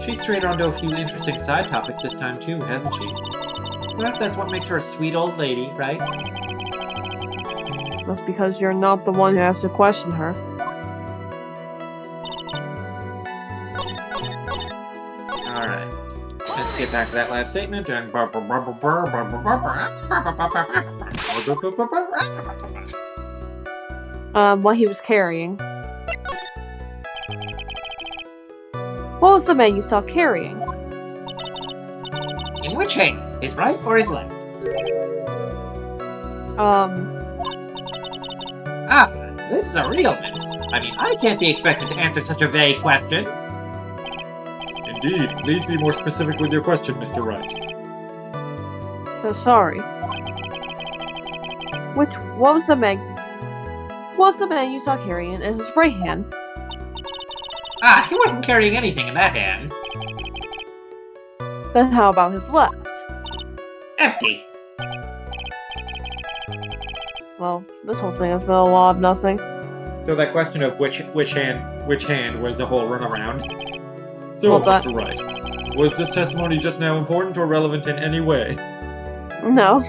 She's strayed onto a few interesting side topics this time too, hasn't she? But that's what makes her a sweet old lady, right? That's because you're not the one who has to question her. Alright. Let's get back to that last statement and... What he was carrying. What was the man you saw carrying? In which hand? His right or his left? Ah, this is a real mess. I mean, I can't be expected to answer such a vague question. Indeed. Please be more specific with your question, Mr. Wright. So sorry. What was the man you saw carrying in his right hand? Ah, he wasn't carrying anything in that hand. Then how about his left? Empty. Well, this whole thing has been a lot of nothing. So that question of which hand was a whole runaround. So, Well, Mr. Wright, was this testimony just now important or relevant in any way? No.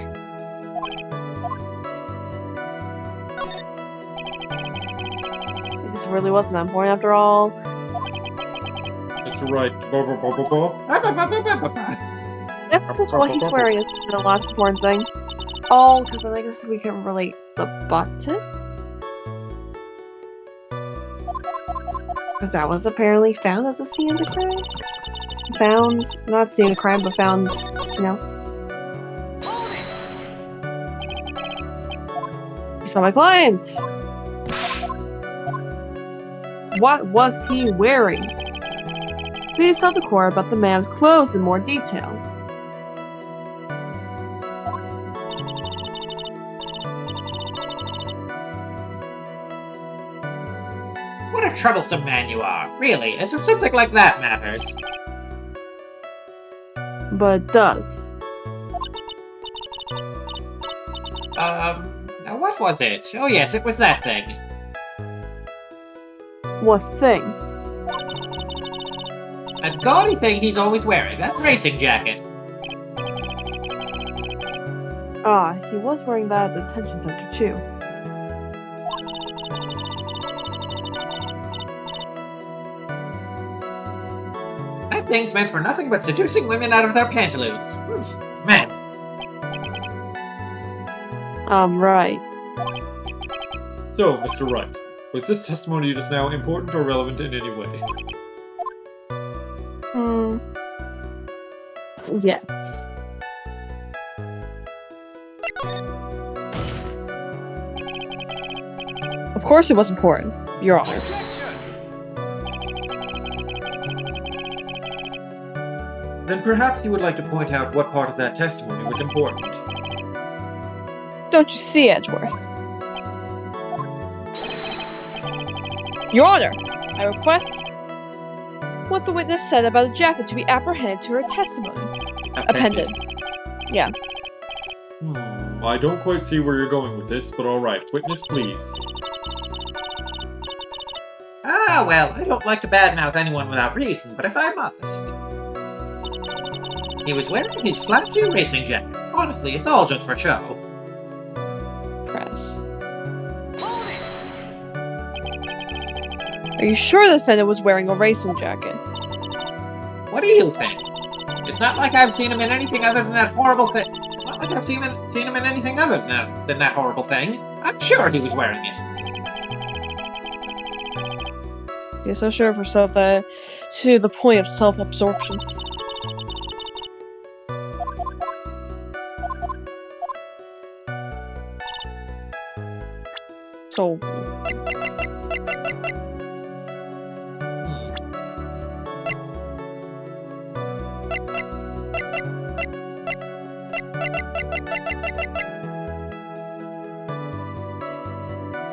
This really wasn't that important after all. Mr. Wright, This is what he's wearing is the last important thing. Oh, because I guess we can relate the button? Because that was apparently found at the scene of the crime? Found, not scene of the crime, but found, you know. You saw my client! What was he wearing? Please tell the court about the man's clothes in more detail. What a troublesome man you are. Really, as if something like that matters. But it does. Now what was it? Oh yes, it was that thing. What thing? That gaudy thing he's always wearing, that racing jacket. Ah, he was wearing that at the detention center too. That thing's meant for nothing but seducing women out of their pantaloons. Man. Right. So, Mr. Wright, was this testimony just now important or relevant in any way? Yes. course it was important, Your Honor. Then perhaps you would like to point out what part of that testimony was important. Don't you see, Edgeworth? Your Honor, I request what the witness said about the jacket to be apprehended to her testimony. Appended. Yeah. I don't quite see where you're going with this, but alright. Witness, please. Ah, well, I don't like to badmouth anyone without reason, but if I must. He was wearing his flat-shoe racing jacket. Honestly, it's all just for show. Press. Are you sure the defendant was wearing a racing jacket? What do you think? It's not like I've seen him in anything other than that horrible thing. It's not like I've seen him in anything other than that horrible thing. I'm sure he was wearing it. You're so sure of herself that to the point of self-absorption. So...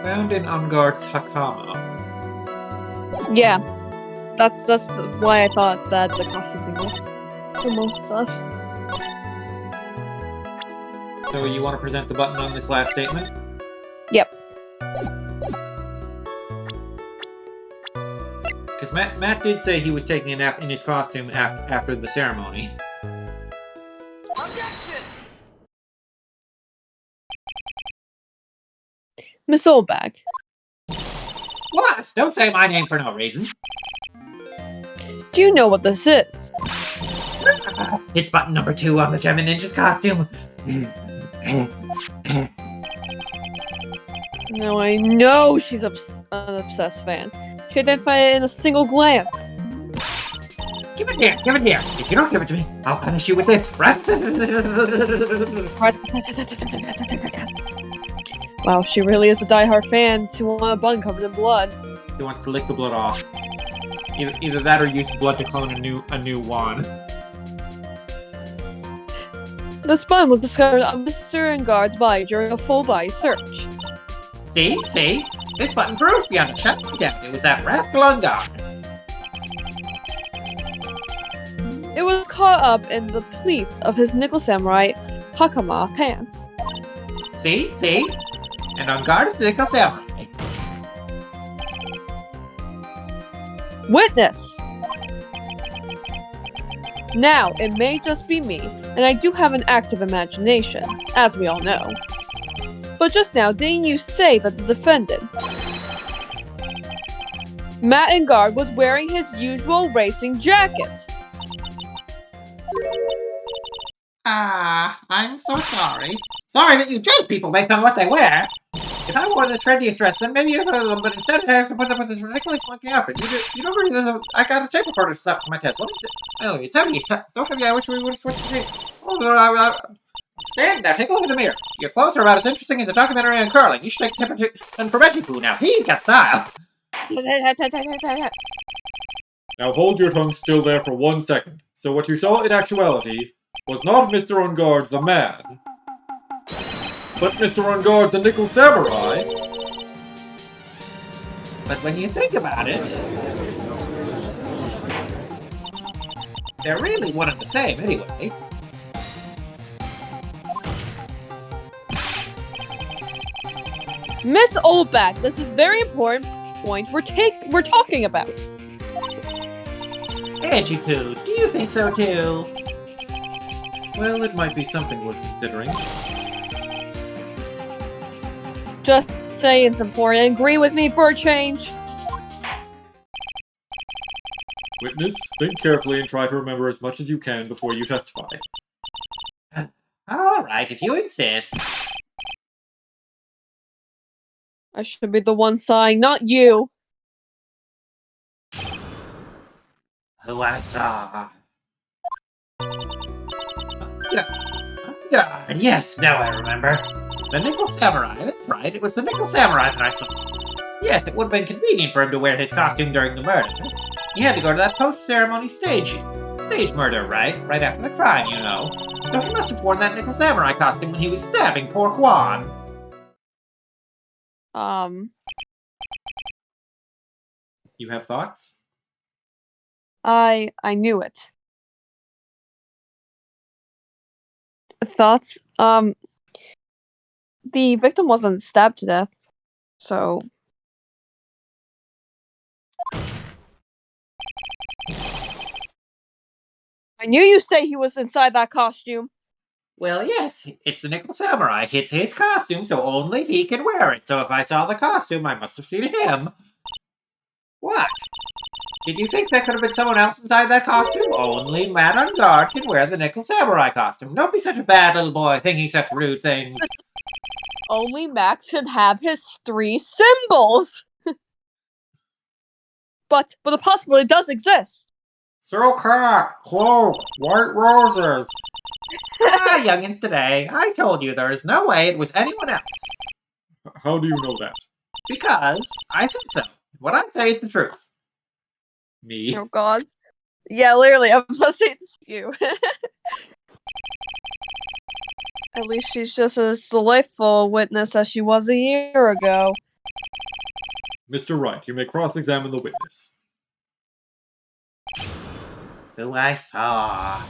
Found in Engard's Hakama. yeah. That's why I thought that the costume thing was the most sus. So you want to present the button on this last statement? Yep. Because Matt did say he was taking a nap in his costume after the ceremony. Miss Oldbag, What? Don't say my name for no reason. do you know what this is? It's button number 2 on the Gem and Ninja's costume. No, I know she's an obsessed fan. She identified it in a single glance. Give it here, give it here. If you don't give it to me, I'll punish you with this. Wow, she really is a diehard fan. She wants a bun covered in blood. He wants to lick the blood off. Either that or use the blood to clone a new wand. This bun was discovered on Mr. Engard's body during a full body search. See? This button proves beyond a shadow of a doubt it was that rascal Engard. It was caught up in the pleats of his Nickel Samurai Hakama pants. See? And Engard is the Nickel Samurai. Witness! Now, it may just be me, and I do have an active imagination, as we all know. But just now, didn't you say that the defendant, Matt Engard, was wearing his usual racing jacket? I'm so sorry. Sorry that you judge people based on what they wear. If I wore the trendiest dress, then maybe I would, but instead I have to put up with this ridiculous looking outfit. You don't really, I got a tape recorder stuff for my test. Let me see. Oh, it's heavy. So heavy, I wish we would have switched the seat. Oh, stand now, take a look at the mirror. Your clothes are about as interesting as a documentary on curling. You should take temperature and for Poo now. He's got style. Now hold your tongue still there for 1 second. So what you saw in actuality was not Mr. Engard the man, but Mr. Engard the Nickel Samurai. But when you think about it, they're really one and the same anyway. Miss Oldback, this is very important point we're talking about. Edgy Poo, do you think so too? Well, it might be something worth considering. Just say it's important. Agree with me for a change. Witness, think carefully and try to remember as much as you can before you testify. Alright, if you insist. I should be the one sighing, not you. Who I saw. God, yes, now I remember. The Nickel Samurai, that's right, it was the Nickel Samurai that I saw. Yes, it would have been convenient for him to wear his costume during the murder. He had to go to that post-ceremony stage murder, right? Right after the crime, you know. So he must have worn that nickel samurai costume when he was stabbing poor Juan. You have thoughts? I knew it. Thoughts? The victim wasn't stabbed to death, so... I knew you'd say he was inside that costume. Well, yes, it's the nickel samurai. It's his costume, so only he can wear it. So if I saw the costume, I must have seen him. What? Did you think there could have been someone else inside that costume? Only Matt Engard can wear the nickel samurai costume. Don't be such a bad little boy thinking such rude things. Only Max should have his 3 symbols. But the possibility does exist. Circle cat, cloak, white roses. Youngins today. I told you there is no way it was anyone else. How do you know that? Because I said so. What I say is the truth. Me? Oh god. Yeah, literally, I'm supposed to say it's you. At least she's just as delightful witness as she was a year ago. Mr. Wright, you may cross-examine the witness. Who I saw.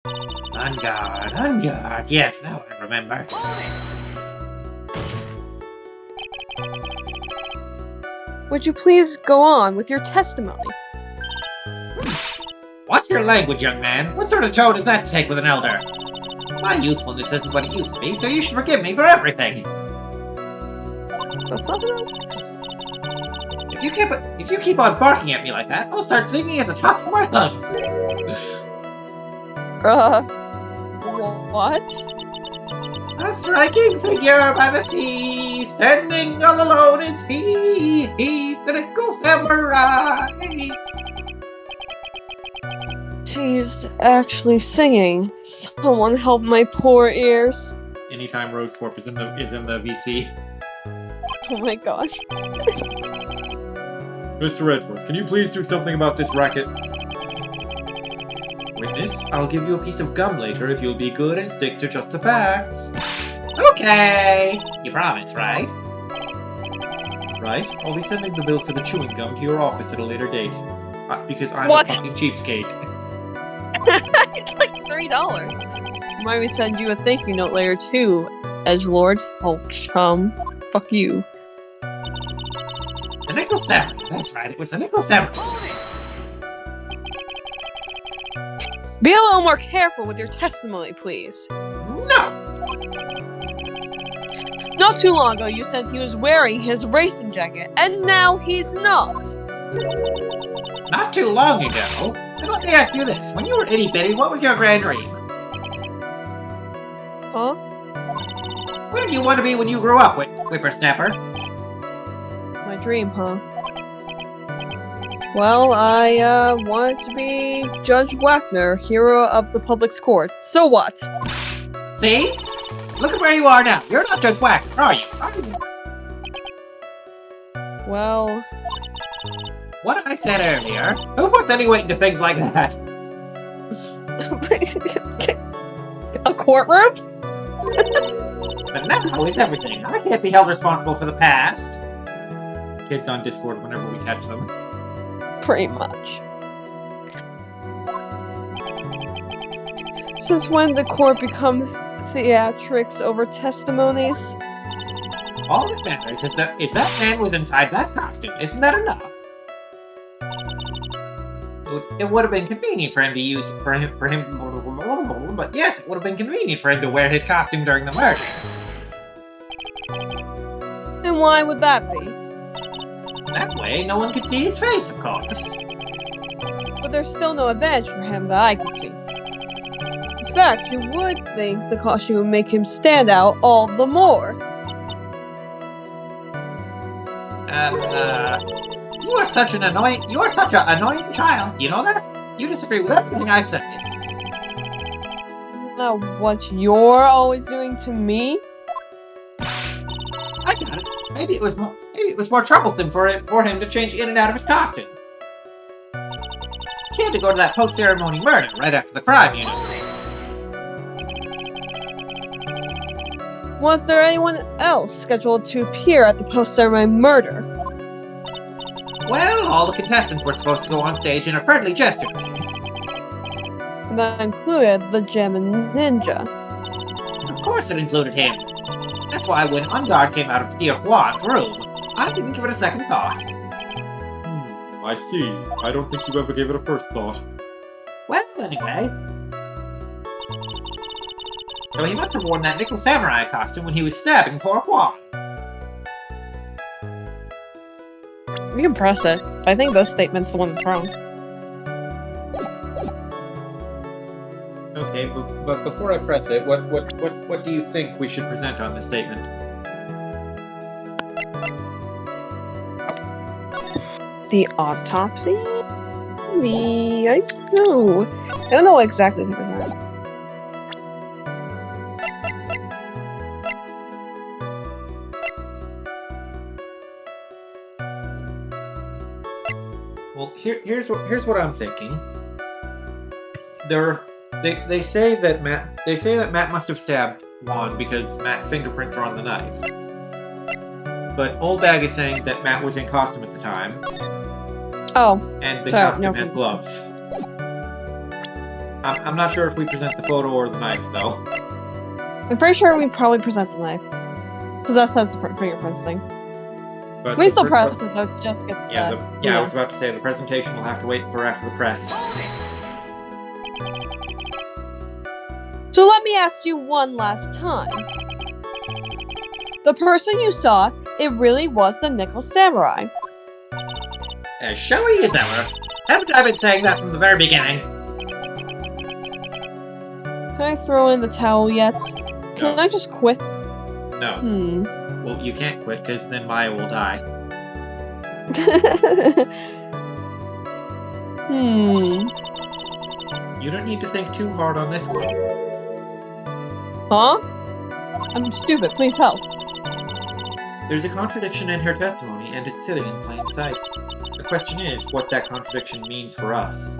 Engard. Yes, now I remember. Would you please go on with your testimony? Watch your language, young man. What sort of tone is that to take with an elder? My youthfulness isn't what it used to be, so you should forgive me for everything. That's not enough. If you keep on barking at me like that, I'll start singing at the top of my lungs. What? A striking figure by the sea, standing all alone is he. He's the nickel samurai. She's actually singing. Someone help my poor ears. Anytime Rose Corp is in the VC. Oh my god. Mr. Edgeworth, can you please do something about this racket? Witness, I'll give you a piece of gum later if you'll be good and stick to just the facts. Okay. You promise, right? Right? I'll be sending the bill for the chewing gum to your office at a later date. Because I'm What? a fucking cheapskate. It's like $3. Might we send you a thank you note later too, Edgelord? Oh, chum. Fuck you. The nickel samurai. That's right, it was the nickel samurai. Be a little more careful with your testimony, please. No! Not too long ago, you said he was wearing his racing jacket, and now he's not. Not too long ago. And let me ask you this. When you were itty-bitty, what was your grand dream? Huh? What did you want to be when you grew up, whippersnapper? My dream, huh? Well, I wanted to be Judge Wagner, hero of the public's court. So what? See? Look at where you are now. You're not Judge Wagner, are you? Well... What I said earlier. Who puts any weight into things like that? A courtroom? But now is everything. I can't be held responsible for the past. Kids on Discord whenever we catch them. Pretty much. Since when did court become theatrics over testimonies? All that matters is that if that man was inside that costume, isn't that enough? It would have been convenient for him to use for him, but yes, it would have been convenient for him to wear his costume during the murder. And why would that be? That way, no one could see his face, of course. But there's still no advantage for him that I can see. In fact, you would think the costume would make him stand out all the more. You are such an annoying child. You know that? You disagree with everything I say. Isn't that what you're always doing to me? I got it. maybe it was more troublesome for him to change in and out of his costume. He had to go to that post-ceremony murder right after the crime, you know. Was there anyone else scheduled to appear at the post-ceremony murder? Well, all the contestants were supposed to go on stage in a friendly gesture. And that included the Gem Ninja. Of course it included him. That's why when Engard came out of dear Juan's room, I didn't give it a second thought. I see. I don't think you ever gave it a first thought. Well, anyway. So he must have worn that nickel samurai costume when he was stabbing poor Juan. We can press it. I think this statement's the one that's wrong. Okay, but before I press it, what do you think we should present on this statement? The autopsy? I don't know. I don't know what exactly to present. Well, here's what I'm thinking. They say that Matt must have stabbed Juan because Matt's fingerprints are on the knife. But Old Bag is saying that Matt was in costume at the time. Oh, And the sorry, costume no. has gloves. I'm not sure if we present the photo or the knife, though. I'm pretty sure we probably present the knife. Because that says the fingerprints thing. But We the still pre- press it though to just get Yeah, that. I was about to say the presentation will have to wait for after the press. So let me ask you one last time. The person you saw, it really was the Nickel Samurai. As showy as ever. Haven't I been saying that from the very beginning? Can I throw in the towel yet? Can No. I just quit? No. Well, you can't quit, because then Maya will die. You don't need to think too hard on this one. Huh? I'm stupid, please help. There's a contradiction in her testimony, and it's sitting in plain sight. The question is what that contradiction means for us.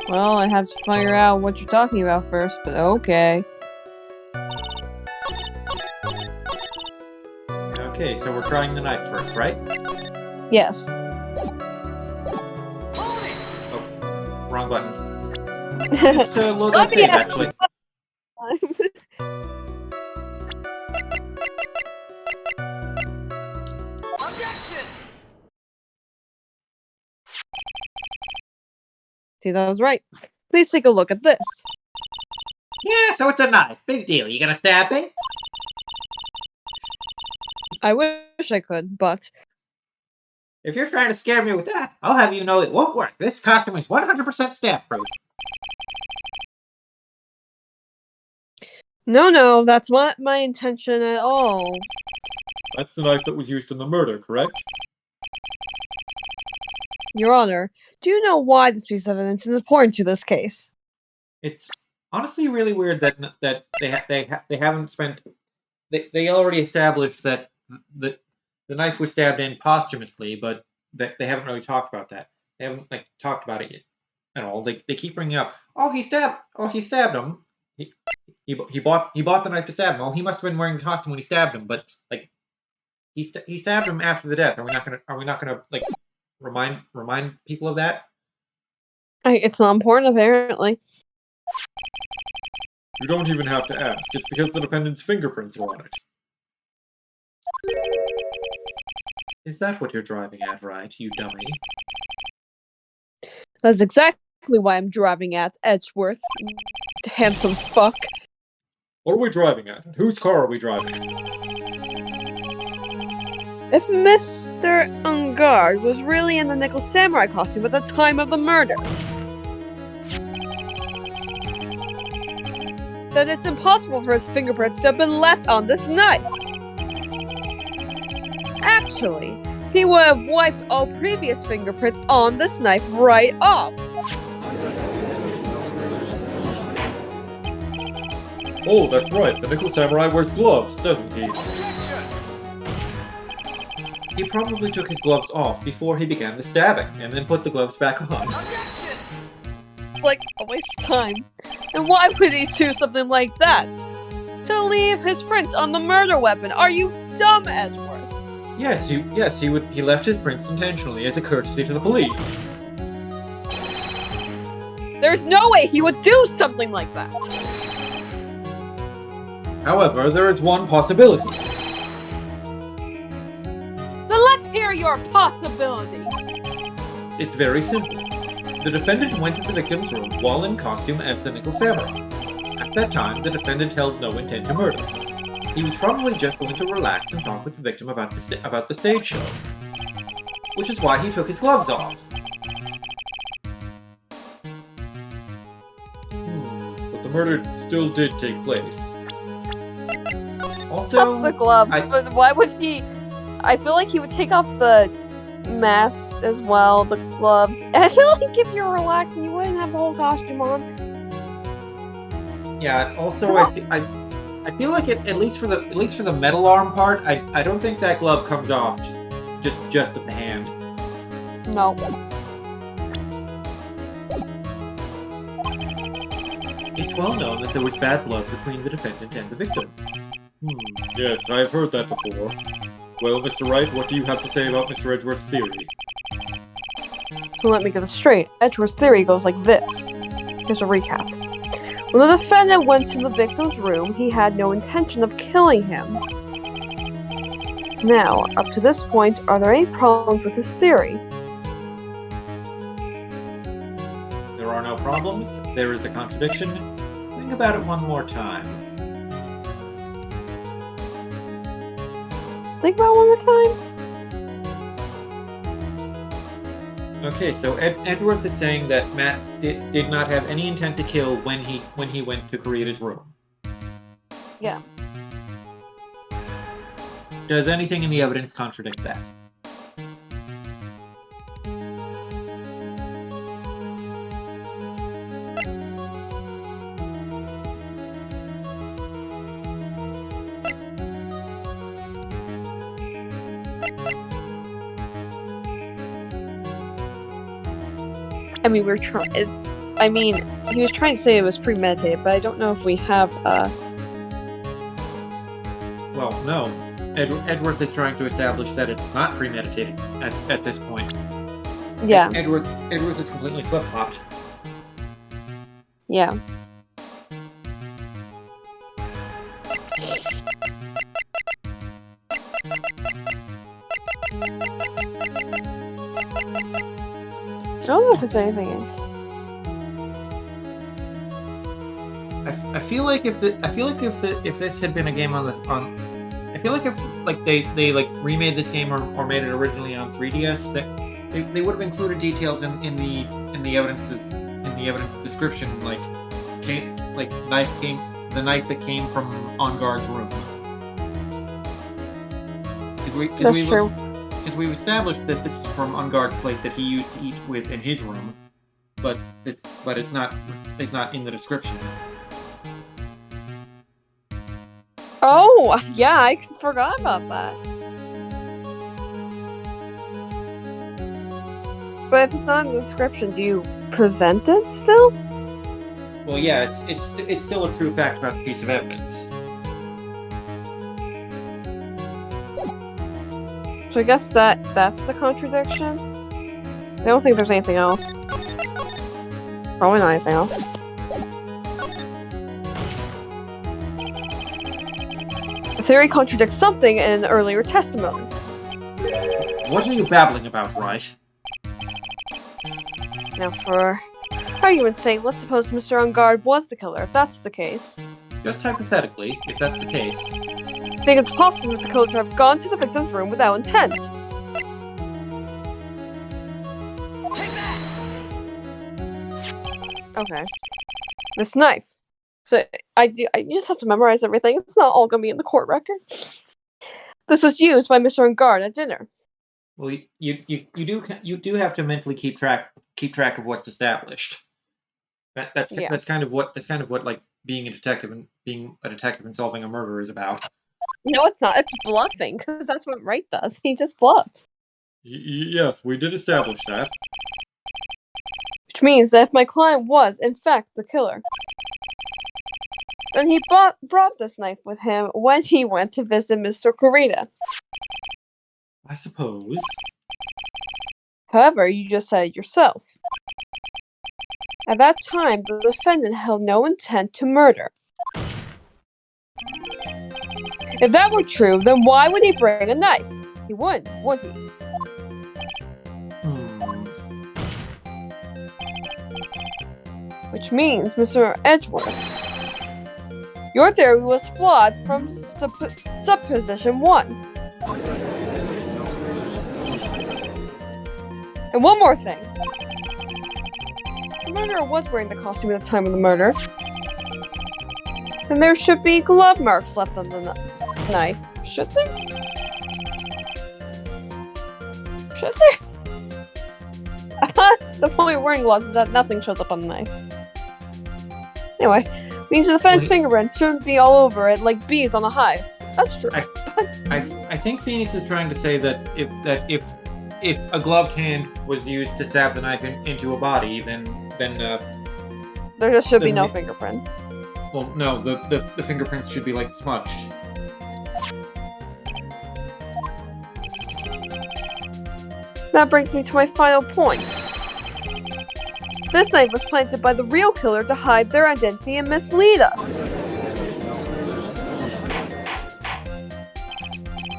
Well, I have to figure out what you're talking about first, but okay. Okay, so we're trying the knife first, right? Yes. Oh, wrong button. Just load Let that me save, ask actually. See, that was right. Please take a look at this. Yeah, so it's a knife. Big deal. You gonna stab me? I wish I could, but If you're trying to scare me with that, I'll have you know it won't work. This costume is 100% stab-proof. no, that's not my intention at all. That's the knife that was used in the murder, correct? Your Honor, do you know why this piece of evidence is important to this case? It's honestly really weird that they haven't spent. They already established that the knife was stabbed in posthumously, but that they haven't really talked about that. They haven't talked about it yet at all. They keep bringing up, he stabbed him. He bought the knife to stab him. Oh, he must have been wearing the costume when he stabbed him, but he stabbed him after the death. Are we not gonna remind people of that? It's not important, apparently. You don't even have to ask. It's because the defendant's fingerprints are on it. Is that what you're driving at, right, you dummy? That's exactly why I'm driving at Edgeworth, you handsome fuck. What are we driving at? Whose car are we driving? If Mr. Engard was really in the Nickel Samurai costume at the time of the murder, then it's impossible for his fingerprints to have been left on this knife. Actually, he would have wiped all previous fingerprints on this knife right off. Oh, that's right. The Nickel Samurai wears gloves, doesn't he? He probably took his gloves off before he began the stabbing, and then put the gloves back on. Like a waste of time. And why would he do something like that? To leave his prints on the murder weapon? Are you dumb, Edgeworth? Yes, he left his prints intentionally as a courtesy to the police. There's no way he would do something like that. However, there is one possibility. Then let's hear your possibility. It's very simple. The defendant went to the victim's room while in costume as the Nickel Samurai. At that time, the defendant held no intent to murder. He was probably just going to relax and talk with the victim about the stage show. Which is why he took his gloves off. But the murder still did take place. Also, Fuck the glove. But why would he? I feel like he would take off the mask as well, the gloves. I feel like if you're relaxing, you wouldn't have the whole costume on. yeah. Also, I feel like at least for the metal arm part, I don't think that glove comes off just at the hand. No. It's well known that there was bad blood between the defendant and the victim. Yes, I've heard that before. Well, Mr. Wright, what do you have to say about Mr. Edgeworth's theory? So let me get this straight. Edgeworth's theory goes like this. Here's a recap. When the defendant went to the victim's room, he had no intention of killing him. Now, up to this point, are there any problems with his theory? There are no problems. There is a contradiction. Think about it one more time. Think about it one more time? Okay, so Edgeworth is saying that Matt did not have any intent to kill when he went to Koreeda's room. Yeah. Does anything in the evidence contradict that? I mean, we're trying. I mean, he was trying to say it was premeditated, but I don't know if we have. Well, no. Edgeworth is trying to establish that it's not premeditated at this point. Yeah. Edgeworth is completely flip-flopped. Yeah. I don't know if it's anything. I feel like if this had been a game on I feel like if they remade this game or made it originally on 3DS, that they would have included details in the evidence description, the knife that came from Engard's room. That's true. Because we've established that this is from Engard's plate that he used to eat with in his room, but it's not in the description. Oh, yeah, I forgot about that. But if it's not in the description, do you present it still? Well, yeah, it's still a true fact about the piece of evidence. So I guess that's the contradiction. I don't think there's anything else. Probably not anything else. The theory contradicts something in an earlier testimony. What are you babbling about, Wright? Now, for argument's sake, let's suppose Mr. Engard was the killer. If that's the case, Just hypothetically, if that's the case, I think it's possible that the killer to have gone to the victim's room without intent. Okay. This knife. So you just have to memorize everything. It's not all gonna be in the court record. This was used by Mr. Engard at dinner. well, you do have to mentally keep track of what's established. That's kind of what like being a detective and solving a murder is about. No, it's not. It's bluffing, because that's what Wright does. He just bluffs. Yes, we did establish that. Which means that if my client was, in fact, the killer, then he brought this knife with him when he went to visit Mr. Kurita. I suppose. However, you just said it yourself. At that time, the defendant held no intent to murder. If that were true, then why would he bring a knife? He wouldn't, would he? Which means, Mr. Edgeworth, your theory was flawed from supposition 1. And one more thing. The murderer was wearing the costume at the time of the murder. And there should be glove marks left on the knife. Should there? Should there? I thought the point of wearing gloves is that nothing shows up on the knife. Anyway, means the defense fingerprints shouldn't be all over it like bees on a hive. That's true. I think Phoenix is trying to say that if a gloved hand was used to stab the knife into a body, then there just should be no fingerprint. well, no, the fingerprints should be like smudged. That brings me to my final point. This knife was planted by the real killer to hide their identity and mislead us.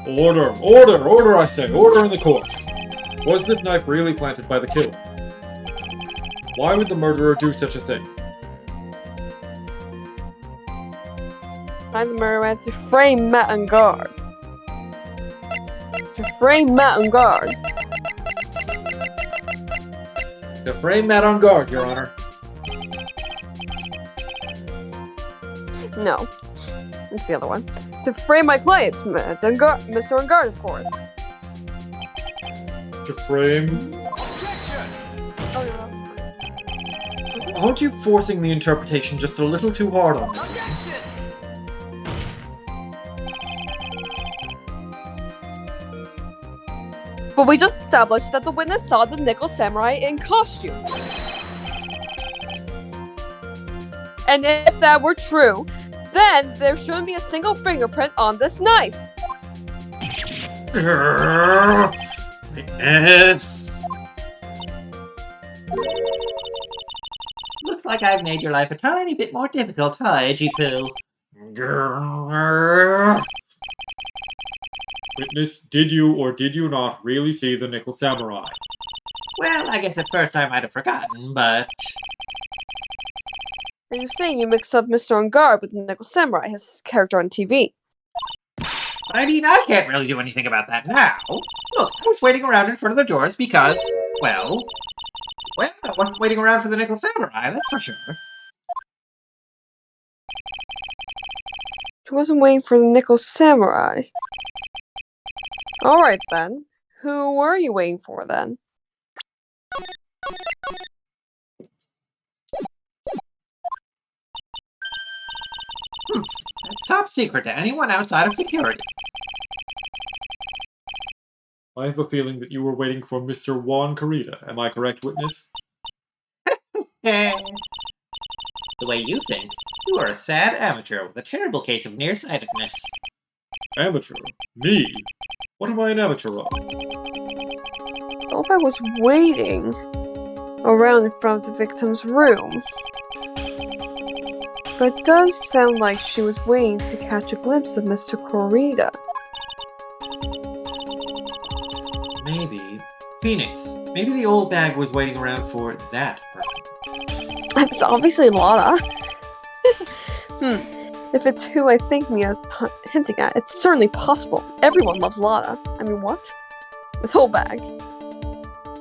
Order! Order! Order, I say! Order in the court! Was this knife really planted by the killer? Why would the murderer do such a thing? Find the murderer to frame Matt Engard. To frame Matt Engard. To frame Matt Engard, Your Honor. No. It's the other one. To frame my client, Mr. Engard, of course. To frame... Oh, no, that's fine. Aren't you forcing the interpretation just a little too hard on this one? But we just established that the witness saw the nickel samurai in costume. And if that were true, then there shouldn't be a single fingerprint on this knife. Yes. Looks like I've made your life a tiny bit more difficult, huh, Edgy Poo? Witness, did you or did you not really see the nickel samurai? Well, I guess at first I might have forgotten, but... Are you saying you mixed up Mr. Engard with the nickel samurai, his character on TV? I mean, I can't really do anything about that now. Look, I was waiting around in front of the doors because, well, I wasn't waiting around for the nickel samurai, that's for sure. She wasn't waiting for the nickel samurai. Alright then. Who were you waiting for then? It's top secret to anyone outside of security. I have a feeling that you were waiting for Mr. Juan Carita. Am I correct, witness? The way you think, you are a sad amateur with a terrible case of nearsightedness. Amateur? Me? What am I an amateur of? Oh, I was waiting around in front of the victim's room. But it does sound like she was waiting to catch a glimpse of Mr. Kurita. Maybe. Phoenix, maybe the old bag was waiting around for that person. It's obviously Lana. If it's who I think Mia's hinting at, it's certainly possible. Everyone loves Lana. I mean, what? This whole bag.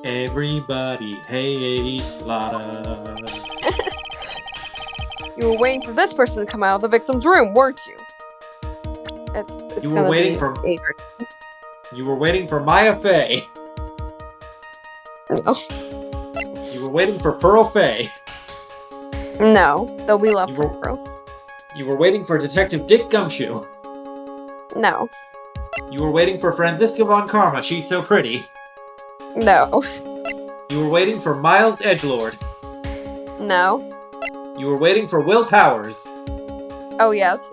Everybody hates Lada. You were waiting for this person to come out of the victim's room, weren't you? You were waiting for... Adrian. You were waiting for Maya Fey. No. You were waiting for Pearl Fey. No, though we love You were- Pearl. You were waiting for Detective Dick Gumshoe. No. You were waiting for Franziska von Karma, she's so pretty. No. You were waiting for Miles Edgelord. No. You were waiting for Will Powers. Oh yes.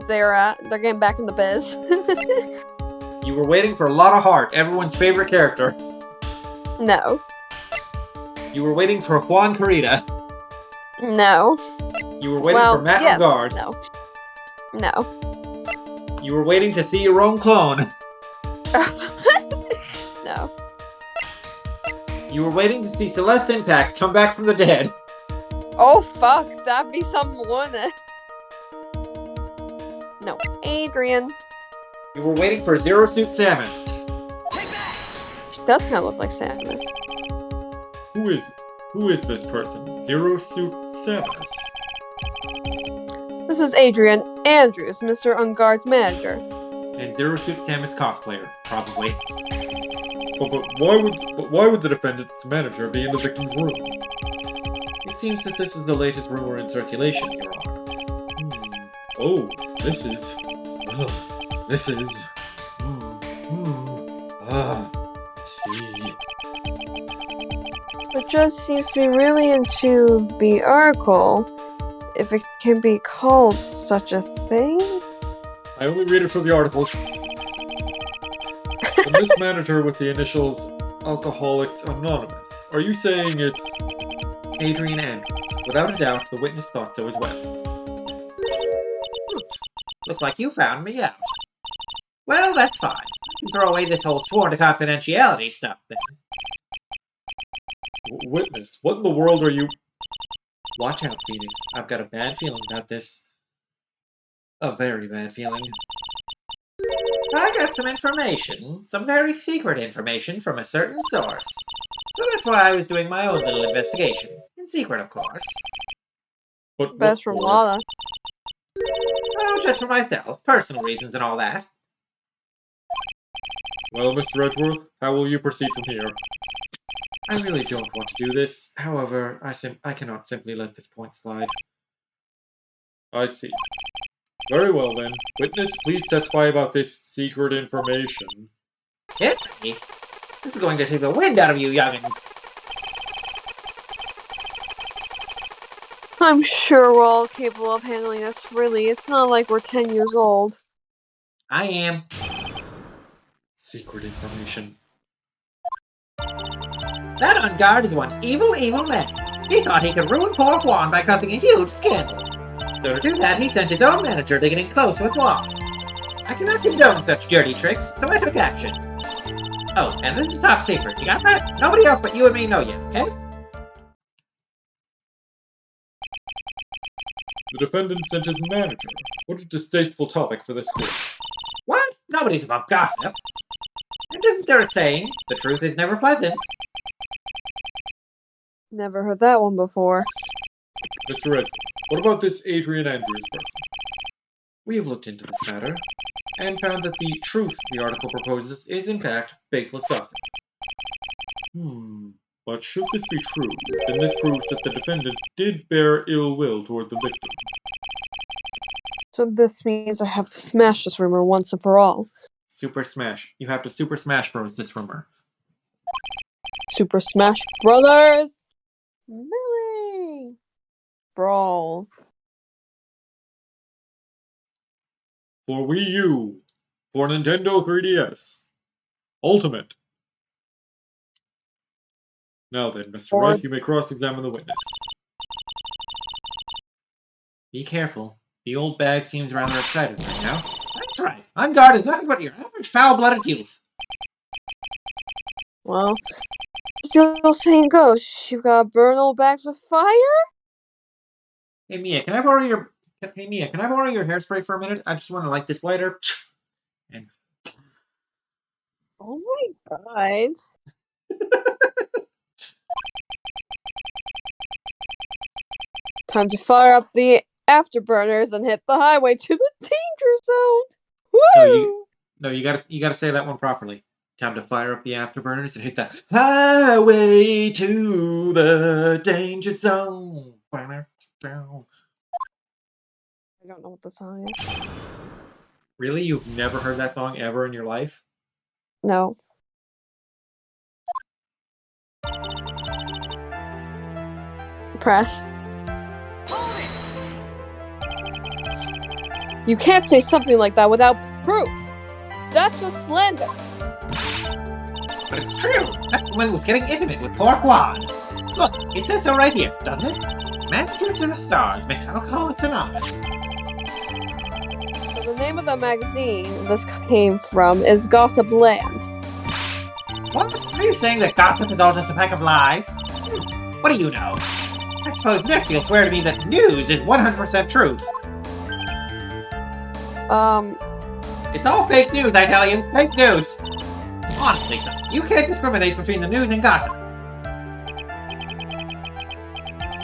They're getting back in the biz. You were waiting for Lotta Hart, everyone's favorite character. No. You were waiting for Juan Carita. No. You were waiting for Matt yes. Engard. No. No. You were waiting to see your own clone. No. You were waiting to see Celeste Impax come back from the dead. Oh fuck, that'd be something, wouldn't it? No. Adrian. You were waiting for Zero Suit Samus. She does kind of look like Samus. Who is this person? Zero Suit Samus. This is Adrian Andrews, Mr. Engard's manager. And Zero Suit Samus cosplayer, probably. But why would the defendant's manager be in the victim's room? It seems that this is the latest rumor in circulation, Your Honor. Oh, this is. Let's see. The judge seems to be really into the article, if it can be called such a thing. I only read it from the articles. From this manager with the initials Alcoholics Anonymous. Are you saying it's Adrian Andrews. Without a doubt, the witness thought so as well. Looks like you found me out. Well, that's fine. You can throw away this whole sworn to confidentiality stuff then. Witness? What in the world are you? Watch out, Phoenix. I've got a bad feeling about this. A very bad feeling. I got some information, some very secret information from a certain source. So that's why I was doing my own little investigation. In secret, of course. But Best from Lana. Oh, just for myself. Personal reasons and all that. Well, Mr. Edgeworth, how will you proceed from here? I really don't want to do this. However, I cannot simply let this point slide. I see. Very well then. Witness, please testify about this secret information. Hit me? This is going to take the wind out of you youngins. I'm sure we're all capable of handling this, really. It's not like we're 10 years old. I am. Secret information. That Engard is one evil, evil man. He thought he could ruin poor Juan by causing a huge scandal. So to do that, he sent his own manager to get in close with Juan. I cannot condone such dirty tricks, so I took action. Oh, and this is top secret. You got that? Nobody else but you and me know yet, okay? The defendant sent his manager. What a distasteful topic for this court. What? Nobody's above gossip. And isn't there a saying, the truth is never pleasant? Never heard that one before. Mr. Edgeworth, what about this Adrian Andrews person? We have looked into this matter, and found that the truth the article proposes is in fact baseless gossip. But should this be true, then this proves that the defendant did bear ill will toward the victim. So this means I have to smash this rumor once and for all. Super Smash. You have to Super Smash Bros. This rumor. Super Smash Brothers! Melee! Brawl. For Wii U, for Nintendo 3DS, Ultimate. Now then, Mr. Wright, you may cross-examine the witness. Be careful. The old bag seems rather excited right now. That's right. Engard is nothing but your average foul-blooded youth. Well, as the old saying goes, you gotta burn old bags with fire? Hey Mia, can I borrow your hairspray for a minute? I just want to light this lighter. And Oh my god. Time to fire up the afterburners and hit the highway to the danger zone. Woo! No, you gotta say that one properly. Time to fire up the afterburners and hit the highway to the danger zone. I don't know what the song is. Really? You've never heard that song ever in your life? No. Press. You can't say something like that without proof. That's just slander. But it's true. That woman was getting intimate with poor Juan. Look, it says so right here, doesn't it? Manager to the Stars, Miss Alcoholics Anonymous. So the name of the magazine this came from is Gossip Land. What? Are you saying that gossip is all just a pack of lies? What do you know? I suppose next you'll swear to me that news is 100% truth. It's all fake news, I tell you. Fake news. Honestly, son, you can't discriminate between the news and gossip.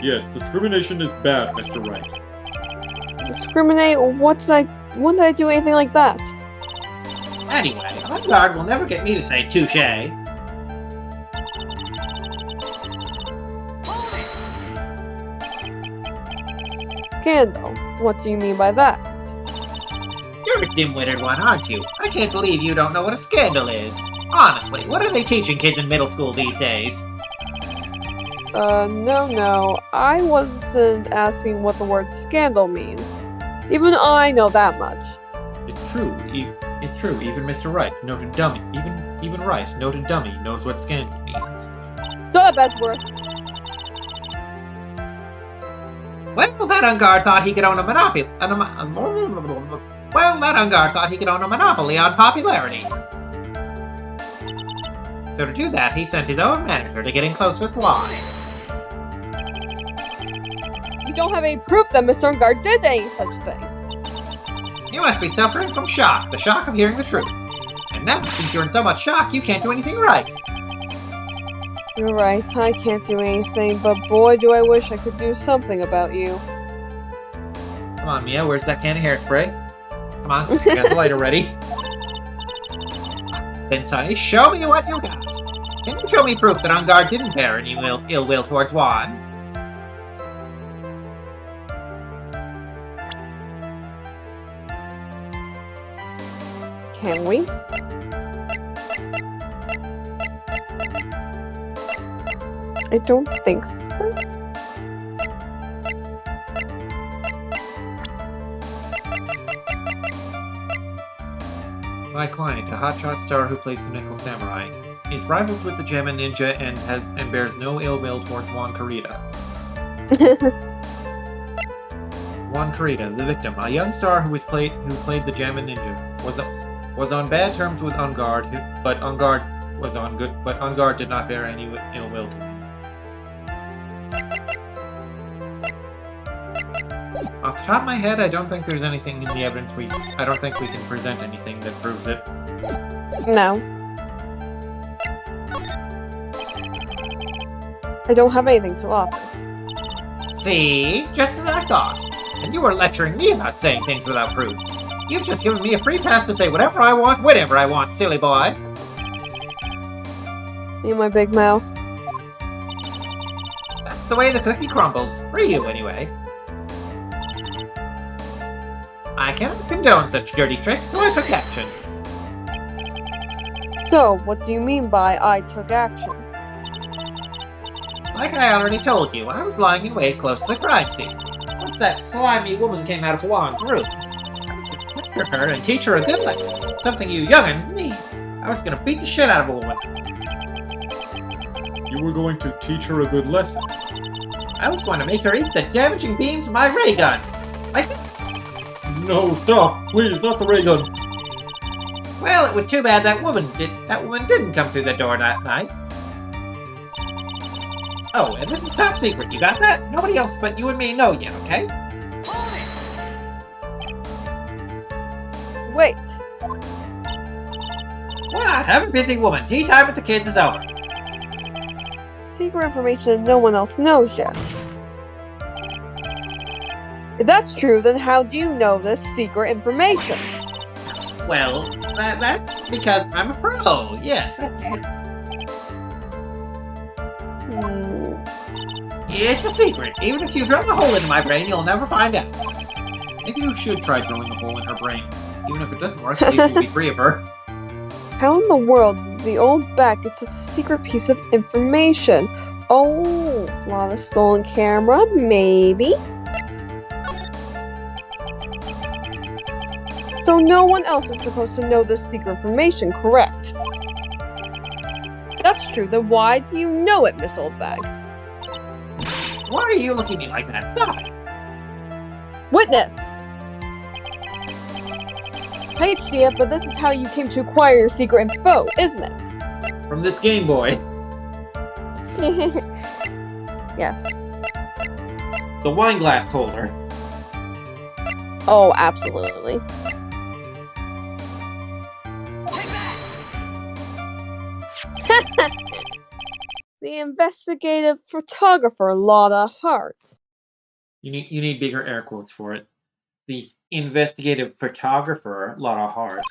Yes, discrimination is bad, Mr. Wright. Discriminate? When did I do anything like that? Anyway, Engard will never get me to say touche. Scandal? What do you mean by that? You're a dim-witted one, aren't you? I can't believe you don't know what a scandal is. Honestly, what are they teaching kids in middle school these days? No. I wasn't asking what the word scandal means. Even I know that much. It's true. It's true. Even Mr. Wright, noted dummy, even Wright, noted dummy, knows what scandal means. Shut up, Edgeworth. Well, that Engard thought he could own a monopoly. Well, that Engard thought he could own a monopoly on popularity. So to do that, he sent his own manager to get in close with Juan. You don't have any proof that Mr. Engard did any such thing. You must be suffering from shock, the shock of hearing the truth. And now, since you're in so much shock, you can't do anything right. You're right, I can't do anything, but boy do I wish I could do something about you. Come on, Mia, where's that can of hairspray? Come on, you got the lighter ready. Then, Sonny, show me what you got. Can you show me proof that Engard didn't bear any ill will towards Juan? Can we? I don't think so. My client, a hotshot star who plays the Nickel Samurai, is rivals with the Gemma Ninja and bears no ill will towards Juan Carita. Juan Carita, the victim, a young star who played the Gemma Ninja, was on bad terms with Engard, but Engard did not bear any ill will to him. Off the top of my head, I don't think there's anything in the evidence I don't think we can present anything that proves it. No. I don't have anything to offer. See? Just as I thought. And you were lecturing me about saying things without proof. You've just given me a free pass to say whatever I want, whenever I want, silly boy. In my big mouth. That's the way the cookie crumbles. For you, anyway. I cannot condone such dirty tricks, so I took action. So, what do you mean by I took action? Like I already told you, I was lying in wait close to the crime scene. Once that slimy woman came out of Juan's room, I was going to capture her and teach her a good lesson. Something you young'uns need. I was going to beat the shit out of a woman. You were going to teach her a good lesson. I was going to make her eat the damaging beams of my ray gun. Like this. No, stop! Please, not the ray gun! Well, it was too bad that woman didn't come through the door that night. Oh, and this is top secret. You got that? Nobody else but you and me know yet, okay? Wait. What? I'm a busy woman. Tea time with the kids is over. Secret information no one else knows yet. If that's true, then how do you know this secret information? Well, that's because I'm a pro. Yes, that's it. It's a secret. Even if you drill a hole in my brain, you'll never find out. Maybe you should try drilling a hole in her brain. Even if it doesn't work, at least we'll be free of her. How in the world did the old bat get such a secret piece of information? Oh, Lana stolen camera, maybe? So no one else is supposed to know this secret information, correct? That's true, then why do you know it, Miss Oldbag? Why are you looking at me like that? Stop it! Witness! I hate to see it, but this is how you came to acquire your secret info, isn't it? From this Game Boy. Yes. The wine glass holder. Oh, absolutely. The investigative photographer, Lotta Hart. You need bigger air quotes for it. The investigative photographer, Lotta Hart.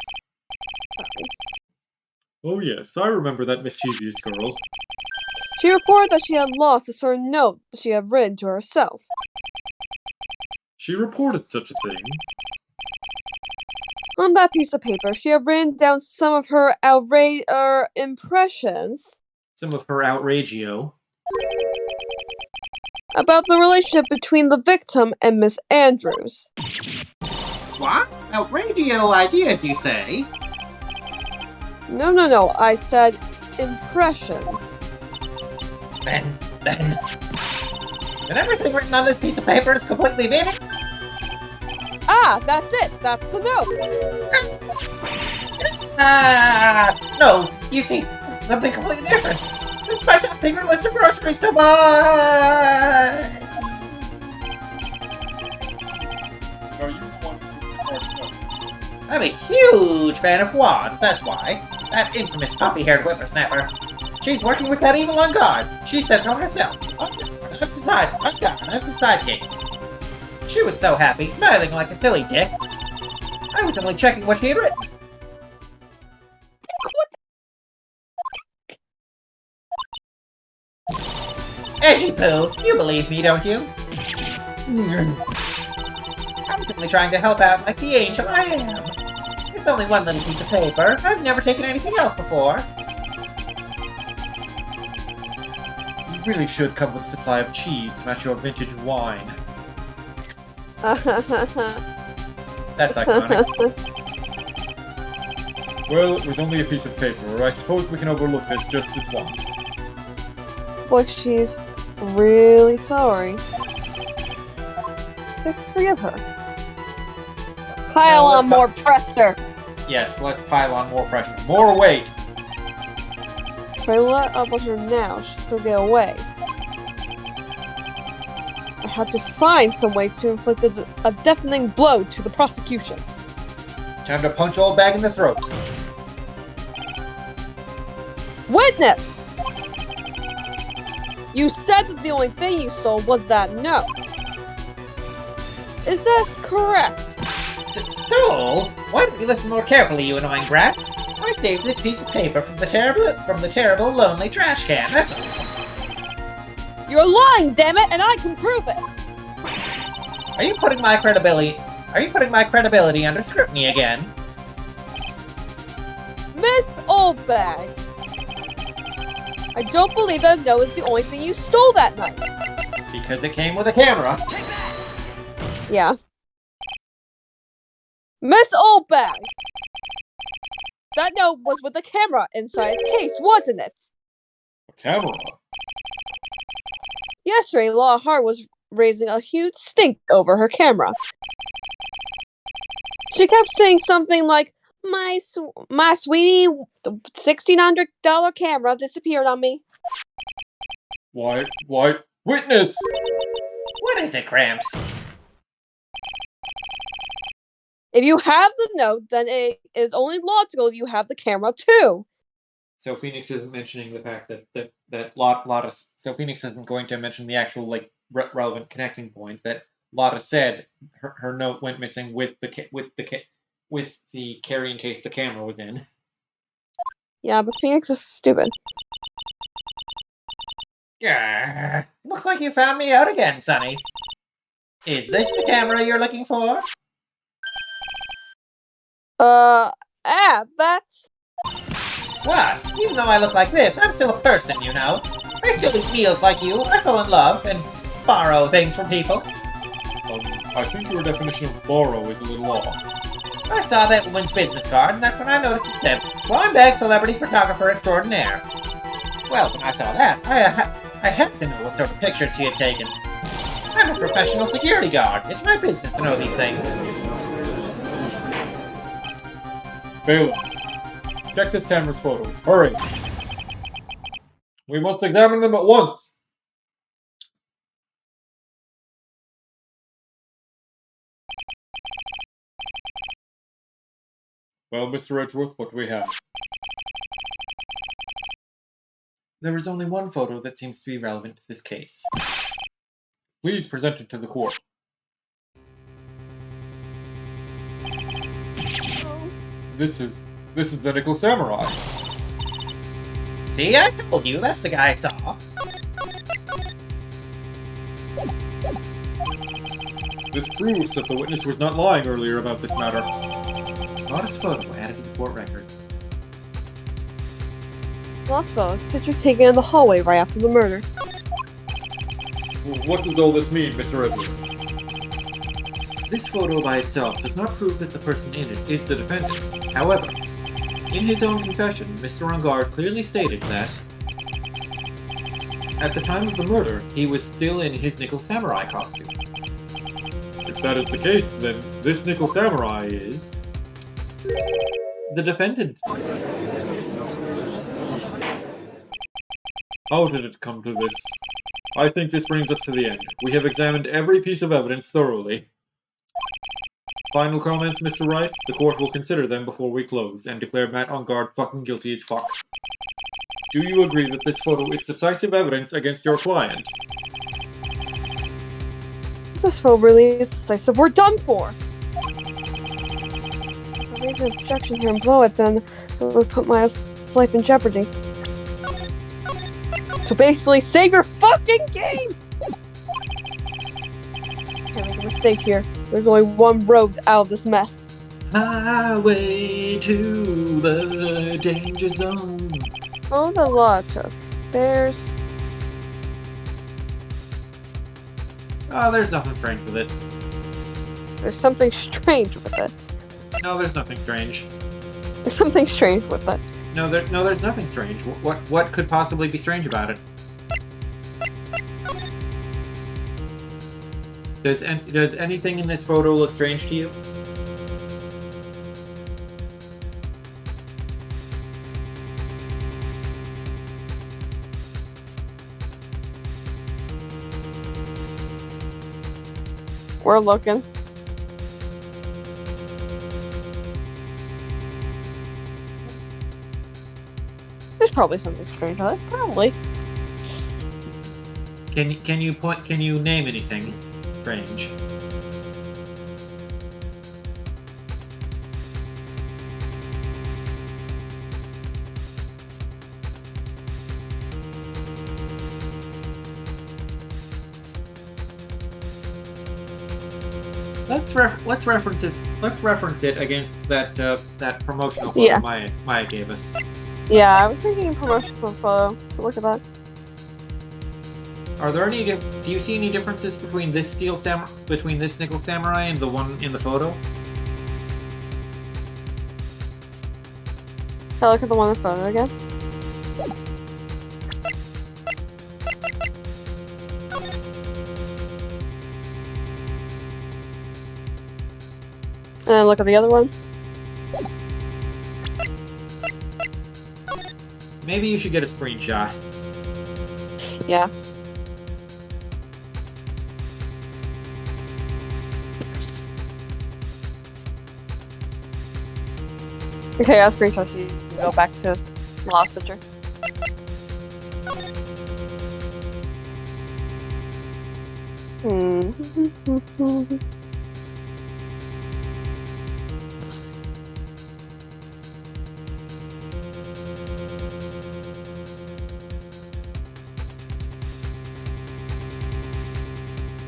Oh yes, I remember that mischievous girl. She reported that she had lost a certain note she had written to herself. She reported such a thing. On that piece of paper, she had written down some of her impressions Some of her outragio. about the relationship between the victim and Miss Andrews. What? Outrageous ideas, you say? No, I said impressions. Then everything written on this piece of paper is completely vanished? Ah, that's it. That's the note. No, you see, this is something completely different. This is my top secret list of groceries to buy! Are you one who starts up? I'm a huge fan of wands, that's why. That infamous puffy-haired whippersnapper. She's working with that evil Engard. She said so herself. I'm the sidekick. She was so happy, smiling like a silly dick. I was only checking what she had written. Edgy Poo, you believe me, don't you? I'm simply trying to help out like the angel I am. It's only one little piece of paper. I've never taken anything else before. You really should come with a supply of cheese to match your vintage wine. That's iconic. Well, it was only a piece of paper. I suppose we can overlook this just this once. Like she's really sorry. Let's forgive her. Pile on more pressure. Yes, let's pile on more pressure. More weight! If I let up on her now, she'll get away. I have to find some way to inflict a deafening blow to the prosecution. Time to punch old bag in the throat. Witness! You said that the only thing you stole was that note. Is this correct? Stole? Why don't you listen more carefully, you annoying brat? I saved this piece of paper from the terrible, lonely trash can, that's all. You're lying, damn it, and I can prove it! Are you putting my credibility under scrutiny again? Miss Oldbag! I don't believe that note is the only thing you stole that night. Because it came with a camera. Yeah. Miss Oldbag! That note was with the camera inside its case, wasn't it? A camera? Yesterday, Law Hart was raising a huge stink over her camera. She kept saying something like, my sweetie, the $1,600 camera disappeared on me. Why, witness! What is it, Gramps? If you have the note, then it is only logical you have the camera too. So Phoenix isn't mentioning the fact so Phoenix isn't going to mention the actual relevant connecting point that Lotta said her note went missing with the carrying case the camera was in. Yeah, but Phoenix is stupid. Grr. Looks like you found me out again, Sonny. Is this the camera you're looking for? That's... What? Even though I look like this, I'm still a person, you know. I still eat meals like you. I fall in love and borrow things from people. I think your definition of borrow is a little off. I saw that woman's business card, and that's when I noticed it said, Slime Bag Celebrity Photographer Extraordinaire. Well, when I saw that, I had to know what sort of pictures she had taken. I'm a professional security guard. It's my business to know these things. Bailiff, check this camera's photos. Hurry! We must examine them at once! Well, Mr. Edgeworth, what do we have? There is only one photo that seems to be relevant to this case. Please present it to the court. This is the Nickel Samurai. See, I told you, that's the guy I saw. This proves that the witness was not lying earlier about this matter. Lost photo added to the court record. Lost photo. Picture taken in the hallway right after the murder. What does all this mean, Mr. Edgeworth? This photo by itself does not prove that the person in it is the defendant. However, in his own confession, Mr. Engard clearly stated that at the time of the murder, he was still in his Nickel Samurai costume. If that is the case, then this Nickel Samurai is... the defendant. How did it come to this? I think this brings us to the end. We have examined every piece of evidence thoroughly. Final comments, Mr. Wright? The court will consider them before we close, and declare Matt Engard fucking guilty as fuck. Do you agree that this photo is decisive evidence against your client? If this photo really is decisive, we're done for! If I raise an objection here and blow it, then it would put my life in jeopardy. So basically, save your fucking game! Can't make a mistake here. There's only one road out of this mess. Highway to the danger zone. Oh, the law took. There's There's nothing strange with it. something strange with it. No, there's nothing strange. There's something strange with it. No, there's nothing strange. What could possibly be strange about it? Does anything in this photo look strange to you? We're looking. There's probably something strange on it. Probably. Can you name anything strange? Let's reference it against that promotional photo Yeah. Maya gave us. Yeah, I was thinking promotional photo. So look at that. Are there any? Do you see any differences between this between this Nickel Samurai and the one in the photo? Can I look at the one in the photo again? And then look at the other one. Maybe you should get a screenshot. Yeah. Okay, I'll screenshot so you can go back to the last picture.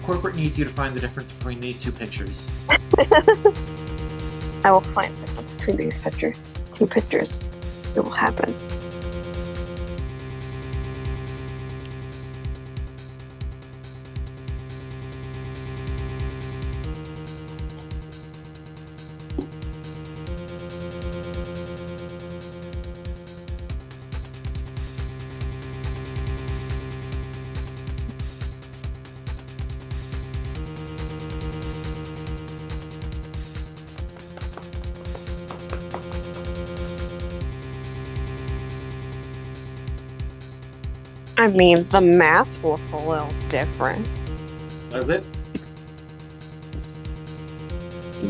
Corporate needs you to find the difference between these two pictures. I will find the difference between these two pictures. It will happen. I mean, the mask looks a little different. Does it?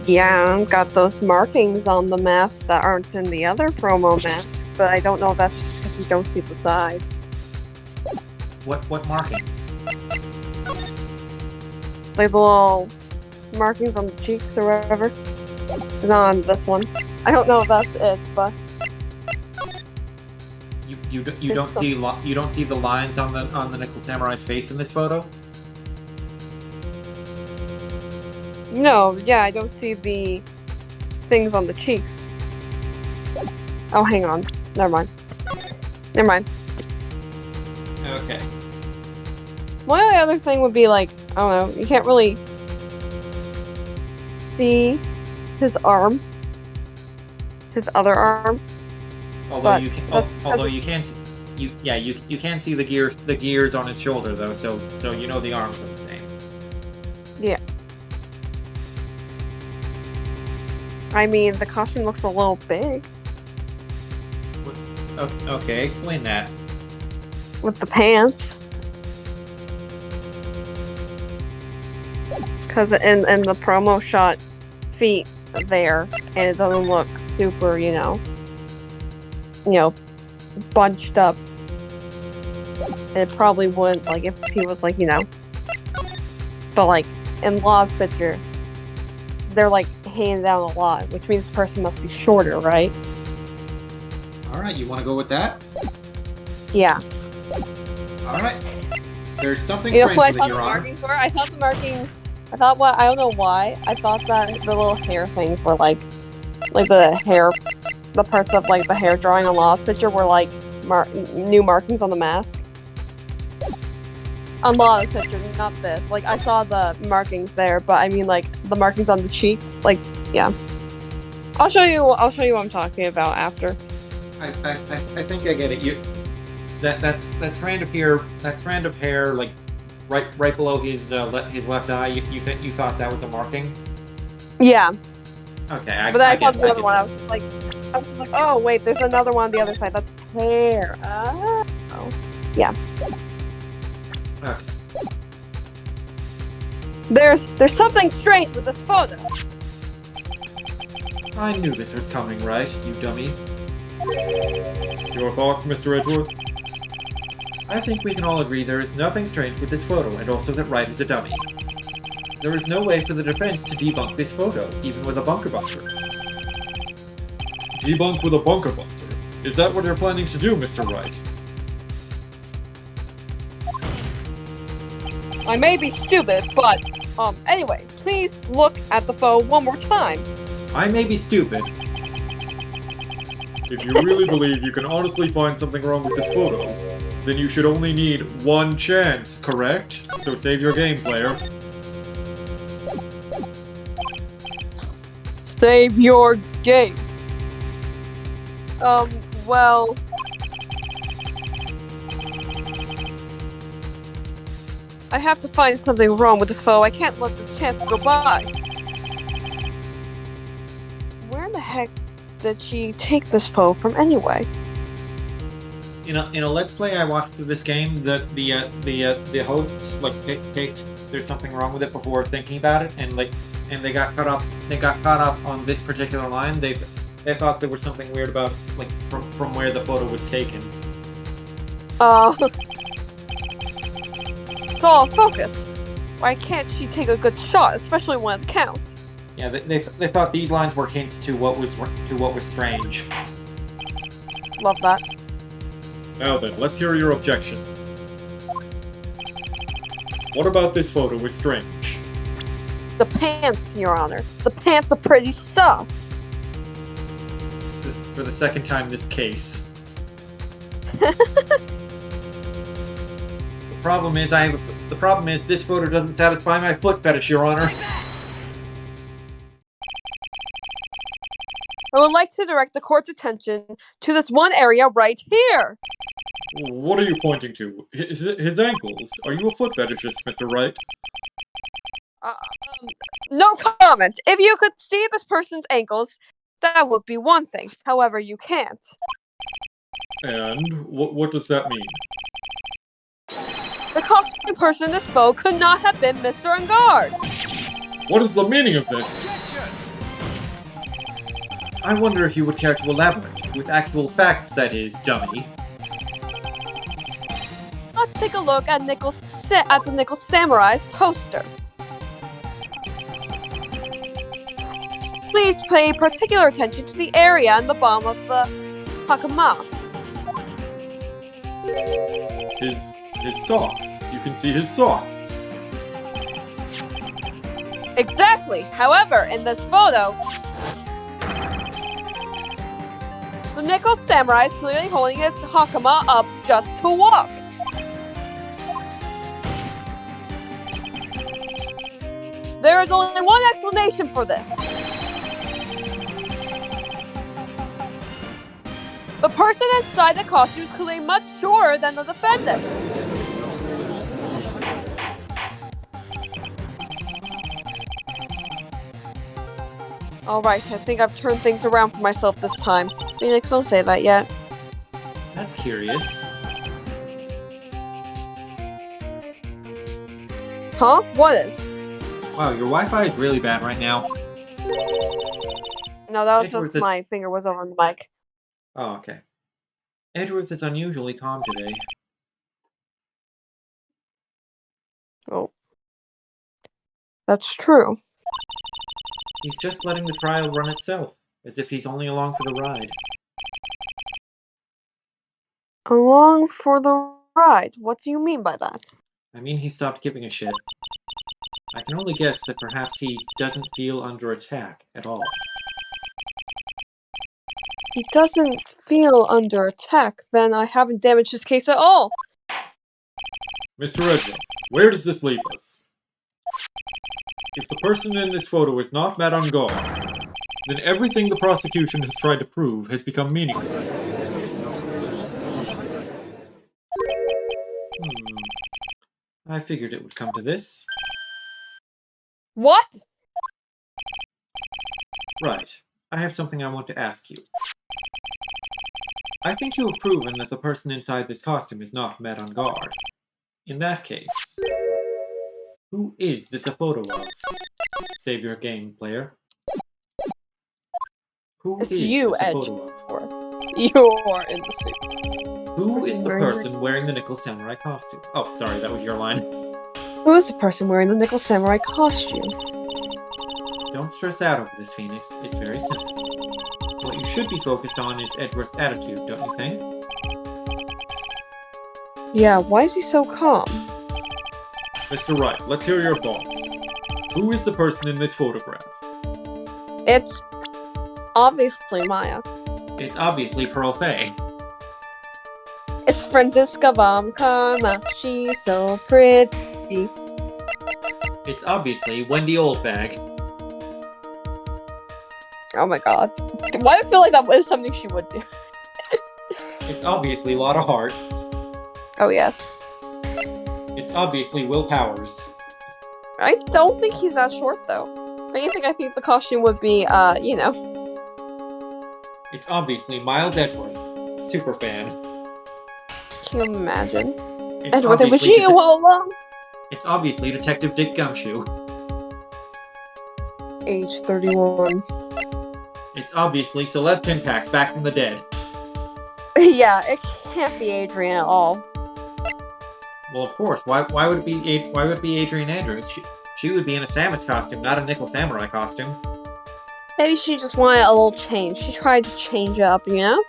Yeah, got those markings on the mask that aren't in the other promo mask, but I don't know if that's just because we don't see the side. What markings? Like the little markings on the cheeks or whatever. Not on this one. I don't know if that's it, but You don't see you don't see the lines on the Nickel Samurai's face in this photo? no, yeah, I don't see the things on the cheeks. Oh, hang on. Never mind. Okay. My only other thing would be like, I don't know, you can't really see his arm. His other arm. Although But you can, that's because although you can see, you can see the gears on his shoulder though, so you know the arms are the same. Yeah. I mean, the costume looks a little big Okay, explain that. with the pants. Because in the promo shot, feet are there, and it doesn't look super, you know, bunched up. And it probably wouldn't, like, if he was, like, But, like, in Law's picture, they're, like, hanging down a lot, which means the person must be shorter, right? Alright, you want to go with that? Yeah. Alright. There's something You know strange what I with it, thought Your the Honor. markings were? I thought I don't know why. I thought that the little hair things were, like the hair, the parts of, like, the hair drawing on Law's picture were, like, new markings on the mask. On Law's picture, not this. Like, I saw the markings there, but I mean, like, the markings on the cheeks. Like, yeah. I'll show you what I'm talking about after. I think I get it. That strand of hair, like right below his left eye. You thought that was a marking? Yeah. Okay, But then I saw get the other one. I was just like, oh wait, there's another one on the other side. That's hair. Oh. Yeah. Okay. There's something strange with this photo. I knew this was coming, right, you dummy? Your thoughts, Mr. Edgeworth? I think we can all agree there is nothing strange with this photo, and also that Wright is a dummy. There is no way for the defense to debunk this photo, even with a bunker buster. Debunk with a bunker buster? Is that what you're planning to do, Mr. Wright? I may be stupid, but anyway, please look at the photo one more time. I may be stupid. If you really believe you can honestly find something wrong with this photo, then you should only need one chance, correct? So save your game, player. Save your game. Well... I have to find something wrong with this photo. I can't let this chance go by. Where in the heck did she take this photo from anyway? In a Let's Play I watched of this game, the hosts like picked there's something wrong with it before thinking about it, and they got caught up on this particular line. They thought there was something weird about like from where the photo was taken. So focus. Why can't she take a good shot, especially when it counts? Yeah, they thought these lines were hints to what was strange. Love that. Now then, let's hear your objection. What about this photo is strange? The pants, Your Honor. The pants are pretty sus. for the second time this case. The problem is this photo doesn't satisfy my foot fetish, Your Honor. I would like to direct the court's attention to this one area right here. What are you pointing to? His ankles. Are you a foot fetishist, Mr. Wright? No comment. If you could see this person's ankles, that would be one thing. However, you can't. And what does that mean? The costume person in this photo could not have been Mr. Engard. What is the meaning of this? I wonder if you would care to elaborate, with actual facts, that is, dummy. Let's take a look at the Nickel Samurai's poster. Please pay particular attention to the area in the bottom of the hakama. His socks. You can see his socks. Exactly. However, in this photo, the Nickel Samurai is clearly holding his hakama up just to walk. There is only one explanation for this. The person inside the costume is clearly much shorter than the defendant. Alright, I think I've turned things around for myself this time. Phoenix, don't say that yet. That's curious. Huh? What is? Wow, your Wi-Fi is really bad right now. No, that was Edgeworth just is- my finger was over the mic. Oh, okay. Edgeworth is unusually calm today. Oh. That's true. He's just letting the trial run itself, as if he's only along for the ride. Along for the ride? What do you mean by that? I mean, he stopped giving a shit. I can only guess that perhaps he doesn't feel under attack at all. He doesn't feel under attack, then I haven't damaged his case at all. Mr. Edgeworth, where does this leave us? If the person in this photo is not Matt Engard, then everything the prosecution has tried to prove has become meaningless. I figured it would come to this. What? Right. I have something I want to ask you. I think you have proven that the person inside this costume is not Matt Engard. In that case, who is this a photo of? Save your game, player. Who It's is you, this a Edge. photo of? You're in the suit. Who Person is the wearing the- person wearing the Nickel Samurai costume? Oh, sorry, that was your line. Who is the person wearing the Nickel Samurai costume? Don't stress out over this, Phoenix. It's very simple. What you should be focused on is Edgeworth's attitude, don't you think? Yeah, why is he so calm? Mr. Wright, let's hear your thoughts. Who is the person in this photograph? It's obviously Maya. It's obviously Pearl Fay. It's Franziska von Karma. She's so pretty. It's obviously Wendy Oldbag. Oh my god. Why do I feel like that was something she would do? It's obviously Lotta Hart. Oh yes. It's obviously Will Powers. I don't think he's that short though. If anything, I think the costume would be, you know. It's obviously Miles Edgeworth, superfan. Can you imagine? It's Edgeworth, it was obviously you all along. It's obviously Detective Dick Gumshoe. Age 31. It's obviously Celeste Pinpax back from the dead. Yeah, it can't be Adrian at all. Well, of course. Why would it be Adrian Andrews? She would be in a Samus costume, not a Nickel Samurai costume. Maybe she just wanted a little change. She tried to change up, you know?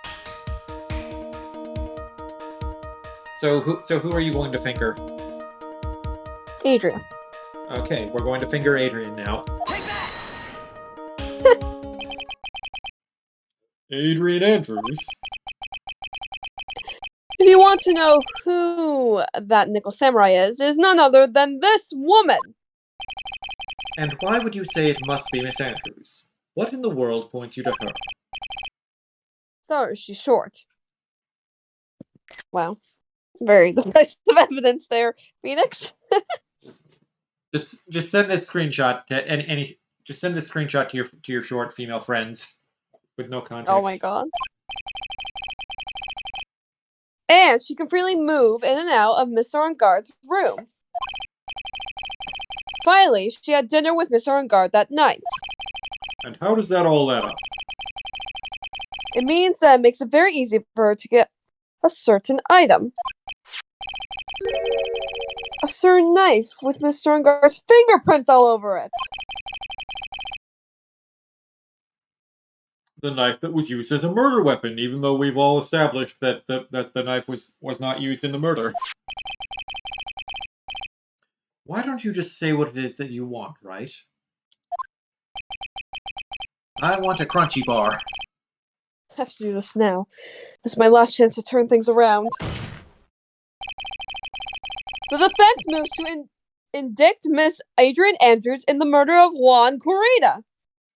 So who are you going to finger? Adrian. Okay, we're going to finger Adrian now. Adrian Andrews? If you want to know who that Nickel Samurai is none other than this woman. And why would you say it must be Miss Andrews? What in the world points you to her? So she's short. Wow. Very decisive evidence there, Phoenix. Just send this screenshot to any just send this screenshot to your short female friends with no context. Oh my god. And she can freely move in and out of Mr. Engard's room. Finally, she had dinner with Mr. Engard that night. And how does that all add up? It means that it makes it very easy for her to get a certain item. A certain knife with Mr. Engard's fingerprints all over it. The knife that was used as a murder weapon, even though we've all established that the knife was not used in the murder. Why don't you just say what it is that you want, right? I want a crunchy bar. I have to do this now. This is my last chance to turn things around. The defense moves to indict Miss Adrian Andrews in the murder of Juan Corrida.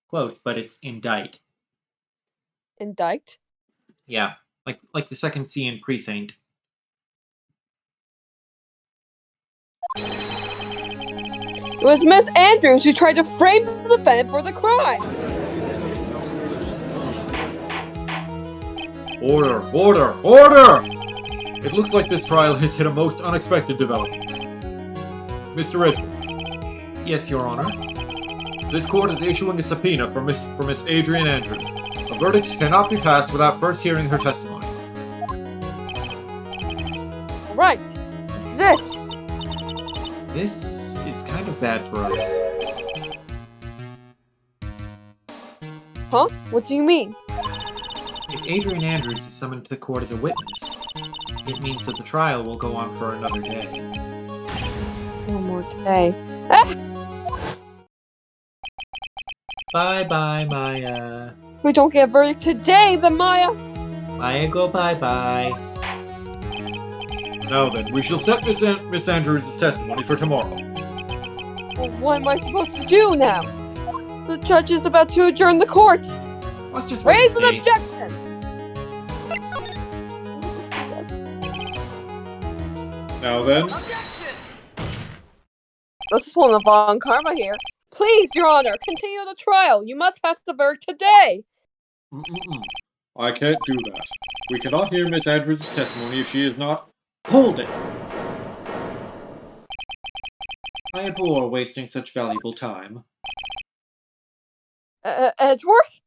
Close, but it's indict. Indict? Yeah, like the second C in precinct. It was Miss Andrews who tried to frame the defendant for the crime. Order! Order! Order! It looks like this trial has hit a most unexpected development. Mr. Edgeworth. Yes, Your Honor. This court is issuing a subpoena for Miss Adrian Andrews. A verdict cannot be passed without first hearing her testimony. Right. This is it. This is kind of bad for us. Huh? What do you mean? If Adrian Andrews is summoned to the court as a witness, it means that the trial will go on for another day. One more day. Ah! Bye-bye, Maya. If we don't get a verdict today, then Maya. Maya, go bye-bye. Now then, we shall set Miss Andrews' testimony for tomorrow. Well, what am I supposed to do now? The judge is about to adjourn the court. Let's just wait Raise and an see. objection. Now then, This is one of Von Karma here. Please, Your Honor, continue the trial. You must pass the verdict today. I can't do that. We cannot hear Miss Andrews' testimony if she is not... Hold it! I abhor wasting such valuable time. Edgeworth?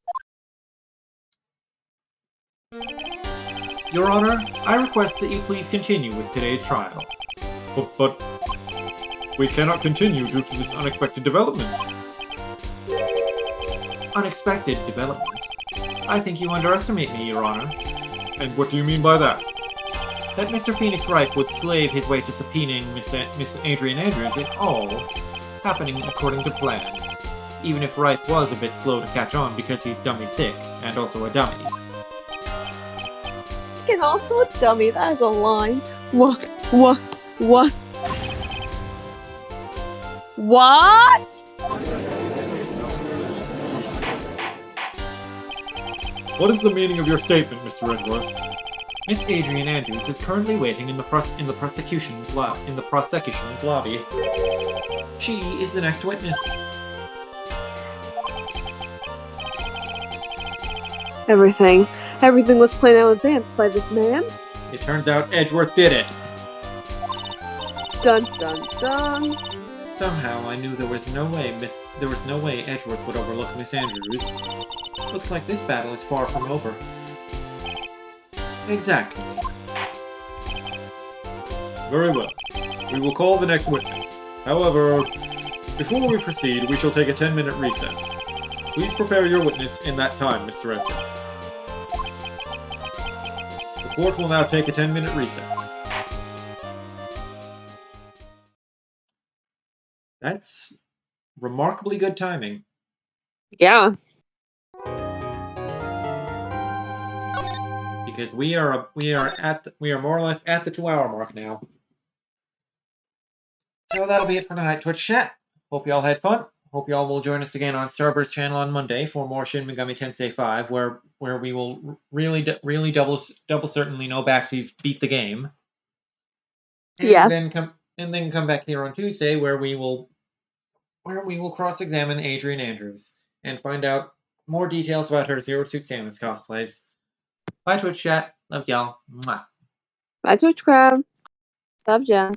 Your Honor, I request that you please continue with today's trial. But we cannot continue due to this unexpected development. Unexpected development? I think you underestimate me, Your Honor. And what do you mean by that? That Mr. Phoenix Wright would slave his way to subpoenaing Miss Adrian Andrews is all happening according to plan. Even if Wright was a bit slow to catch on because he's dummy thick, and also a dummy. And also a dummy. That is a line. What? What? What is the meaning of your statement, Mr. Edgeworth? Miss Adrian Andrews is currently waiting in the prosecution's lobby. She is the next witness. Everything was planned out in advance by this man. It turns out Edgeworth did it. Dun dun dun. Somehow I knew there was no way Edgeworth would overlook Miss Andrews. Looks like this battle is far from over. Exactly. Very well. We will call the next witness. However, before we proceed, we shall take a 10-minute recess. Please prepare your witness in that time, Mr. Edgeworth. The court will now take a 10-minute recess. That's remarkably good timing. Yeah. because we are more or less at the 2-hour mark now. So that'll be it for tonight, Twitch chat. Hope y'all had fun. Hope y'all will join us again on Starburst channel on Monday for more Shin Megami Tensei 5, where we will really double certainly no backsies beat the game. And Yes. then come back here on Tuesday where we will cross-examine Adrian Andrews and find out more details about her Zero Suit Samus cosplays. Bye, Twitch chat. Loves y'all. Mwah. Bye, Twitch Crowd. Love ya.